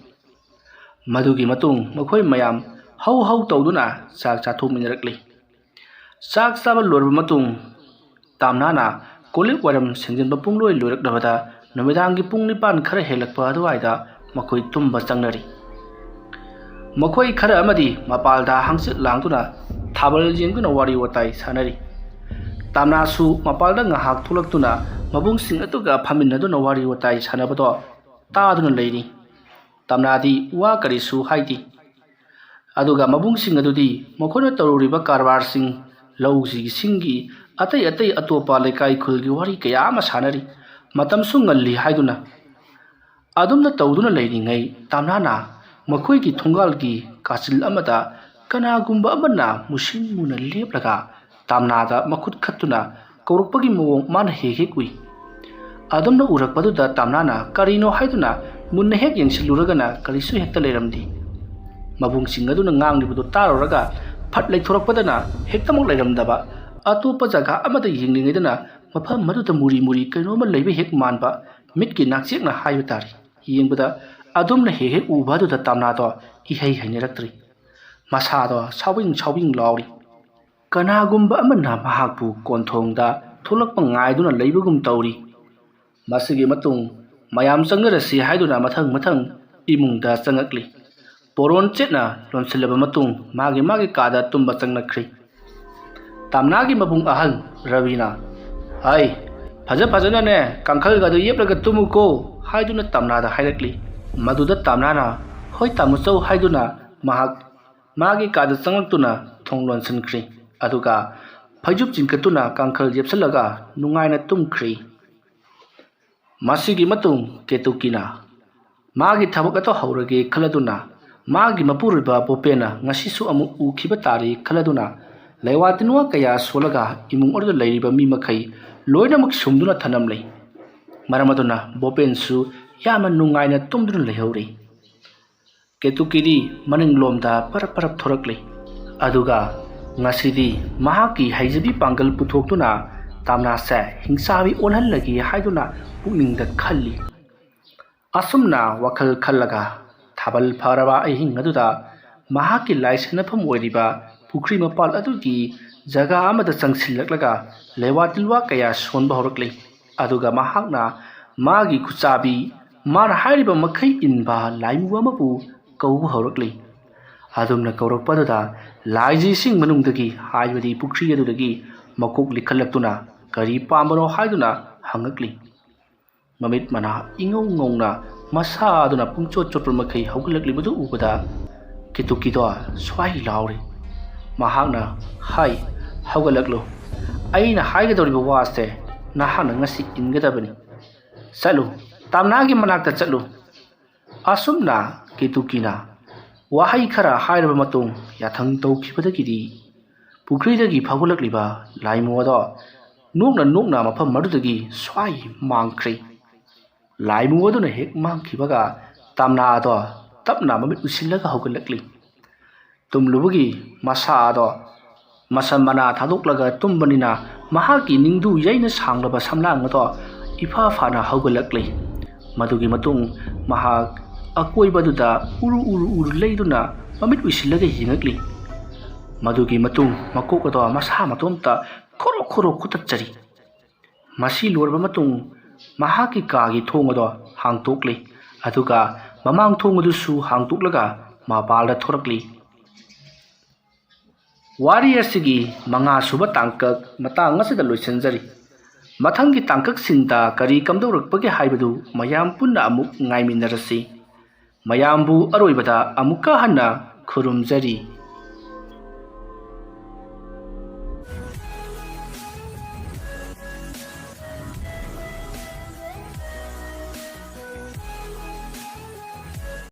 ꯃꯗꯨꯒꯤ ꯃꯇꯨꯡ ꯃꯈꯣꯏ ꯃꯌꯥꯝ ꯍꯧ ꯇꯧꯗꯨꯅ ꯆꯥꯛ ꯆꯥꯊꯣꯛꯃꯤꯟꯅꯔꯛꯂꯤ꯫ ꯆꯥꯛ ꯆꯥꯕ ꯂꯣꯏꯔꯕ ꯃꯇꯨꯡ ꯇꯥꯝꯅꯥꯅ ꯀꯣꯜꯂꯤꯛ ꯋꯥꯏꯔꯝ ꯁꯦꯡꯖꯤꯟꯕ ꯄꯨꯡꯂꯣꯏ ꯂꯣꯏꯔꯛꯂꯕꯗ ꯅꯨꯃꯤꯗꯥꯡꯒꯤ ꯄꯨꯡ 9 ꯈꯔ ꯍꯦꯜꯂꯛꯄ ꯑꯗꯨꯋꯥꯏꯗ ꯃꯈꯣꯏ ꯇꯨꯝꯕ ꯆꯪꯅꯔꯤ꯫ ꯃꯈꯣꯏ ꯈꯔ ꯑꯃꯗꯤ ꯃꯄꯥꯜꯗ ꯍꯪꯆꯤꯠ ꯂꯥꯡꯗꯨꯅ ꯊꯥꯕꯜ ꯌꯦꯡꯗꯨꯅ ꯋꯥꯔꯤ ꯋꯥꯇꯥꯏ ꯁꯥꯟꯅꯔꯤ꯫ ꯇꯥꯝꯅꯥꯁꯨ ꯃꯄꯥꯜꯗ ꯉꯥꯏꯍꯥꯛ ꯊꯣꯛꯂꯛꯇꯨꯅ ꯃꯕꯨꯡꯁꯤꯡ ꯑꯗꯨꯒ ꯐꯝꯃꯤꯟꯅꯗꯨꯅ ꯋꯥꯔꯤ ꯋꯥꯇꯥꯏ ꯁꯥꯟꯅꯕꯗꯣ ꯇꯥꯗꯨꯅ ꯂꯩꯔꯤ꯫ ꯇꯥꯝꯅꯥꯗꯤ ꯋꯥ ꯀꯔꯤꯁꯨ ꯍꯥꯏꯗꯦ꯫ ꯑꯗꯨꯒ ꯃꯕꯨꯡꯁꯤꯡ ꯑꯗꯨꯗꯤ ꯃꯈꯣꯏꯅ ꯇꯧꯔꯨꯔꯤꯕ ꯀꯔꯕꯥꯔꯁꯤꯡ, ꯂꯧꯁꯤꯡꯒꯤ ꯁꯤꯡꯒꯤ ꯑꯇꯩ ꯑꯇꯣꯞꯄ ꯂꯩꯀꯥꯏ ꯈꯨꯜꯒꯤ ꯋꯥꯔꯤ ꯀꯌꯥ ꯑꯃ ꯁꯥꯟꯅꯔꯤ꯫ ꯃꯇꯝꯁꯨ ꯉꯜꯂꯤ ꯍꯥꯏꯗꯨꯅ꯫ ꯑꯗꯨꯝꯅ ꯇꯧꯗꯨꯅ ꯂꯩꯔꯤꯉꯩ ꯇꯥꯝꯅꯥꯅ ꯃꯈꯣꯏꯒꯤ ꯊꯣꯡꯒꯥꯜꯒꯤ ꯀꯥꯆꯤꯜ ꯑꯃꯗ ꯀꯅꯥꯒꯨꯝꯕ ꯑꯃꯅ ꯃꯨꯁꯤꯟ ꯃꯨꯅ ꯂꯦꯞꯂꯒ ꯇꯥꯝꯅꯥꯗ ꯃꯈꯨꯠ ꯈꯠꯇꯨꯅ ꯀꯧꯔꯛꯄꯒꯤ ꯃꯑꯣꯡ ꯃꯥꯅ ꯍꯦꯛ ꯎꯏ꯫ ꯑꯗꯨꯝꯅ ꯎꯔꯛꯄꯗꯨꯗ ꯇꯥꯝꯅꯥꯅ ꯀꯔꯤꯅꯣ ꯍꯥꯏꯗꯨꯅ ꯃꯨꯟꯅ ꯍꯦꯛ ꯌꯦꯡꯁꯤꯜꯂꯨꯔꯒꯅ ꯀꯔꯤꯁꯨ ꯍꯦꯛꯇ ꯂꯩꯔꯝꯗꯦ꯫ ꯃꯕꯨꯡꯁꯤꯡ ꯑꯗꯨꯅ ꯉꯥꯡꯂꯤꯕꯗꯨ ꯇꯥꯔꯨꯔꯒ ꯐꯠ ꯂꯩꯊꯣꯔꯛꯄꯗꯅ ꯍꯦꯛꯇꯃꯛ ꯂꯩꯔꯝꯗꯕ, ꯑꯇꯣꯞꯄ ꯖꯒꯥ ꯑꯃꯗ ꯌꯦꯡꯂꯤꯉꯩꯗꯅ ꯃꯐꯝ ꯑꯗꯨꯗ ꯃꯨꯔꯤ ꯀꯩꯅꯣꯝꯃ ꯂꯩꯕ ꯍꯦꯛ ꯃꯥꯟꯕ, ꯃꯤꯠꯀꯤ ꯅꯥꯆꯦꯛꯅ ꯍꯥꯏꯕ ꯇꯥꯔꯦ꯫ ꯌꯦꯡꯕꯗ ꯑꯗꯨꯝꯅ ꯍꯦꯛ ꯎꯕ ꯑꯗꯨꯗ ꯇꯥꯝꯅꯥꯗꯣ ꯏꯍꯩ ꯍꯩꯅꯔꯛꯇ꯭ꯔꯤ꯫ ꯃꯁꯥꯗꯣ ꯁꯥꯎꯕꯤꯡ ꯂꯥꯎꯔꯤ꯫ ꯀꯅꯥꯒꯨꯝꯕ ꯑꯃꯅ ꯃꯍꯥꯛꯄꯨ ꯀꯣꯟꯊꯣꯡꯗ ꯊꯣꯛꯂꯛꯄ ꯉꯥꯏꯗꯨꯅ ꯂꯩꯕꯒꯨꯝ ꯇꯧꯔꯤ꯫ ꯃꯁꯤꯒꯤ ꯃꯇꯨꯡ ꯃꯌꯥꯝ ꯆꯪꯅꯔꯁꯤ ꯍꯥꯏꯗꯨꯅ ꯃꯊꯪ ꯏꯃꯨꯡꯗ ꯆꯪꯉꯛꯂꯤ꯫ ꯄꯣꯔꯣꯟ ꯆꯦꯠꯅ ꯂꯣꯟꯁꯤꯜꯂꯕ ꯃꯇꯨꯡ ꯃꯥꯒꯤ ꯀꯥꯗ ꯇꯨꯝꯕ ꯆꯪꯅꯈ꯭ꯔꯤ꯫ ꯇꯥꯝꯅꯥꯒꯤ ꯃꯕꯨꯡ ꯑꯍꯜ ꯔꯕꯤꯅ "ꯍꯩ, ꯐꯖꯅꯅꯦ ꯀꯥꯡꯈꯜꯒꯗꯨ ꯌꯦꯞꯂꯒ ꯇꯨꯝꯃꯨꯀꯣ" ꯍꯥꯏꯗꯨꯅ ꯇꯥꯝꯅꯥꯗ ꯍꯥꯏꯔꯛꯂꯤ꯫ ꯃꯗꯨꯗ ꯇꯥꯝꯅꯥꯅ "ꯍꯣꯏ ꯇꯥꯃꯣꯆꯧ" ꯍꯥꯏꯗꯨꯅ ꯃꯍꯥꯛ ꯃꯥꯒꯤ ꯀꯥꯗ ꯆꯪꯂꯛꯇꯨꯅ ꯊꯣꯡ ꯂꯣꯟꯁꯤꯟꯈ꯭ꯔꯤ꯫ ꯑꯗꯨꯒ ꯐꯩꯖꯨꯞ ꯆꯤꯡꯈꯠꯇꯨꯅ ꯀꯥꯡꯈꯜ ꯌꯦꯞꯁꯤꯜꯂꯒ ꯅꯨꯡꯉꯥꯏꯅ ꯇꯨꯝꯈ꯭ꯔꯤ꯫ ꯃꯁꯤꯒꯤ ꯃꯇꯨꯡ ꯀꯦꯇꯨꯀꯤꯅ ꯃꯥꯒꯤ ꯊꯕꯛ ꯑꯗꯨ ꯍꯧꯔꯒꯦ ꯈꯜꯂꯗꯨꯅ ꯃꯥꯒꯤ ꯃꯄꯨꯔꯣꯏꯕ ꯕꯣꯄꯦꯟꯅ ꯉꯁꯤꯁꯨ ꯑꯃꯨꯛ ꯎꯈꯤꯕ ꯇꯥꯔꯦ ꯈꯜꯂꯗꯨꯅ ꯂꯩꯋꯥ ꯇꯤꯟꯋꯥ ꯀꯌꯥ ꯁꯣꯜꯂꯒ ꯏꯃꯨꯡ ꯑꯗꯨꯗ ꯂꯩꯔꯤꯕ ꯃꯤ ꯃꯈꯩ ꯂꯣꯏꯅꯃꯛ ꯁꯨꯝꯗꯨꯅ ꯊꯅꯝꯂꯩ꯫ ꯃꯔꯝ ꯑꯗꯨꯅ ꯕꯣꯄꯦꯟꯁꯨ ꯌꯥꯝꯅ ꯅꯨꯡꯉꯥꯏꯅ ꯇꯨꯝꯗꯨꯅ ꯂꯩꯍꯧꯔꯤ꯫ ꯀꯦꯇꯨꯀꯤꯗꯤ ꯃꯅꯤꯡꯂꯣꯝꯗ ꯄꯔꯞ ꯊꯣꯔꯛꯂꯤ꯫ ꯑꯗꯨꯒ ꯉꯁꯤꯗꯤ ꯃꯍꯥꯛꯀꯤ ꯍꯩꯖꯕꯤ ꯄꯥꯡꯒꯜ ꯄꯨꯊꯣꯛꯇꯨꯅ ꯇꯥꯝꯅꯥꯁꯦ ꯍꯤꯡꯆꯥꯕꯤ ꯑꯣꯜꯍꯜꯂꯒꯦ ꯍꯥꯏꯗꯨꯅ ꯄꯨꯛꯅꯤꯡꯗ ꯈꯜꯂꯤ꯫ ꯑꯁꯨꯝꯅ ꯋꯥꯈꯜ ꯈꯜꯂꯒ ꯊꯥꯕꯜ ꯐꯔꯕ ꯑꯍꯤꯡ ꯑꯗꯨꯗ ꯃꯍꯥꯛꯀꯤ ꯂꯥꯏꯁꯟꯅꯐꯝ ꯑꯣꯏꯔꯤꯕ ꯄꯨꯈ꯭ꯔꯤ ꯃꯄꯥꯜ ꯑꯗꯨꯒꯤ ꯖꯒꯥ ꯑꯃꯗ ꯆꯪꯁꯤꯜꯂꯛꯂꯒ ꯂꯩꯋꯥ ꯇꯤꯜꯋꯥ ꯀꯌꯥ ꯁꯣꯟꯕ ꯍꯧꯔꯛꯂꯤ꯫ ꯑꯗꯨꯒ ꯃꯍꯥꯛꯅ ꯃꯥꯒꯤ ꯈꯨꯠꯆꯥꯕꯤ, ꯃꯥꯅ ꯍꯥꯏꯔꯤꯕ ꯃꯈꯩ ꯏꯟꯕ ꯂꯥꯏꯃꯨ ꯑꯃꯕꯨ ꯀꯧꯕ ꯍꯧꯔꯛꯂꯤ꯫ ꯑꯗꯨꯝꯅ ꯀꯧꯔꯛꯄꯗꯨꯗ ꯂꯥꯏꯖꯤꯁꯤꯡ ꯃꯅꯨꯡꯗꯒꯤ, ꯍꯥꯏꯕꯗꯤ ꯄꯨꯈ꯭ꯔꯤ ꯑꯗꯨꯗꯒꯤ ꯃꯀꯣꯛ ꯂꯤꯈꯠꯂꯛꯇꯨꯅ ꯀꯔꯤ ꯄꯥꯝꯕꯅꯣ ꯍꯥꯏꯗꯨꯅ ꯍꯪꯉꯛꯂꯤ꯫ ꯃꯃꯤꯠ ꯃꯅꯥ ꯏꯉꯧ ꯉꯧꯅ ꯃꯁꯥ ꯑꯗꯨꯅ ꯄꯨꯡꯆꯣꯠ ꯆꯣꯠꯄ ꯃꯈꯩ ꯍꯧꯒꯠꯂꯛꯂꯤꯕꯗꯨ ꯎꯕꯗ ꯀꯦꯇꯨꯀꯤꯗꯣ ꯁ꯭ꯋꯥꯏ ꯂꯥꯎꯔꯤ꯫ ꯃꯍꯥꯛꯅ "ꯍꯩ, ꯍꯧꯒꯠꯂꯛꯂꯨ꯫ ꯑꯩꯅ ꯍꯥꯏꯒꯗꯧꯔꯤꯕ ꯋꯥꯁꯦ ꯅꯍꯥꯛꯅ ꯉꯁꯤ ꯏꯟꯒꯗꯕꯅꯤ꯫ ꯆꯠꯂꯨ, ꯇꯥꯝꯅꯥꯒꯤ ꯃꯅꯥꯛꯇ ꯆꯠꯂꯨ." ꯑꯁꯨꯝꯅ ꯀꯦꯇꯨꯀꯤꯅ ꯋꯥꯍꯩ ꯈꯔ ꯍꯥꯏꯔꯕ ꯃꯇꯨꯡ ꯌꯥꯊꯪ ꯇꯧꯈꯤꯕꯗꯒꯤꯗꯤ ꯄꯨꯈ꯭ꯔꯤꯗꯒꯤ ꯐꯥꯎꯒꯠꯂꯛꯂꯤꯕ ꯂꯥꯏꯃꯨ ꯑꯗꯣ ꯅꯣꯛꯅ ꯃꯐꯝ ꯑꯗꯨꯗꯒꯤ ꯁ꯭ꯋꯥꯏ ꯃꯥꯡꯈ꯭ꯔꯤ꯫ ꯂꯥꯏꯃꯨ ꯑꯗꯨꯅ ꯍꯦꯛ ꯃꯥꯡꯈꯤꯕꯒ ꯇꯥꯝꯅꯥ ꯑꯗꯣ ꯇꯞꯅ ꯃꯃꯤꯠ ꯎꯏꯁꯤꯜꯂꯒ ꯍꯧꯒꯠꯂꯛꯂꯤ꯫ ꯇꯨꯝꯂꯨꯕꯒꯤ ꯃꯁꯥ ꯑꯗꯣ ꯃꯁꯝ ꯃꯅꯥ ꯊꯥꯗꯣꯛꯂꯒ ꯇꯨꯝꯕꯅꯤꯅ ꯃꯍꯥꯛꯀꯤ ꯅꯤꯡꯗꯨ ꯌꯩꯅ ꯁꯥꯡꯂꯕ ꯁꯝꯂꯥꯡ ꯑꯗꯣ ꯏꯐꯥ ꯐꯥꯅ ꯍꯧꯒꯠꯂꯛꯂꯤ꯫ ꯃꯗꯨꯒꯤ ꯃꯇꯨꯡ ꯃꯍꯥꯛ ꯑꯀꯣꯏꯕꯗꯨꯗ ꯎꯔꯨ ꯂꯩꯗꯨꯅ ꯃꯃꯤꯠ ꯎꯏꯁꯤꯜꯂꯒ ꯌꯦꯡꯉꯛꯂꯤ꯫ ꯃꯗꯨꯒꯤ ꯃꯇꯨꯡ ꯃꯀꯣꯛ ꯑꯗꯣ ꯃꯁꯥ ꯃꯇꯣꯝꯇ ꯈꯣꯔꯣꯛ ꯈꯣꯔꯣꯛ ꯈꯨꯠꯇꯠꯆꯔꯤ꯫ ꯃꯁꯤ ꯂꯣꯏꯔꯕ ꯃꯇꯨꯡ ꯃꯍꯥꯛꯀꯤ ꯀꯥꯒꯤ ꯊꯣꯡ ꯑꯗꯣ ꯍꯥꯡꯇꯣꯛꯂꯤ ꯑꯗꯨꯒ ꯃꯃꯥꯡ ꯊꯣꯡ ꯑꯗꯨꯁꯨ ꯍꯥꯡꯇꯣꯛꯂꯒ ꯃꯄꯥꯟꯗ ꯊꯣꯔꯛꯂꯤ꯫ ꯋꯥꯔꯤ ꯑꯁꯤꯒꯤ 5ꯁꯨꯕ ꯇꯥꯡꯀꯛ ꯃꯇꯥꯡ ꯑꯁꯤꯗ ꯂꯣꯏꯁꯤꯟꯖꯔꯤ꯫ ꯃꯊꯪꯒꯤ ꯇꯥꯡꯀꯛꯁꯤꯡꯗ ꯀꯔꯤ ꯀꯝꯗꯧꯔꯛꯄꯒꯦ ꯍꯥꯏꯕꯗꯨ ꯃꯌꯥꯝ ꯄꯨꯟꯅ ꯑꯃꯨꯛ ꯉꯥꯏꯃꯤꯟꯅꯔꯁꯤ꯫ ꯃꯌꯥꯝꯕꯨ ꯑꯔꯣꯏꯕꯗ ꯑꯃꯨꯛꯀ ꯍꯟꯅ ꯈꯨꯔꯨꯝꯖꯔꯤ꯫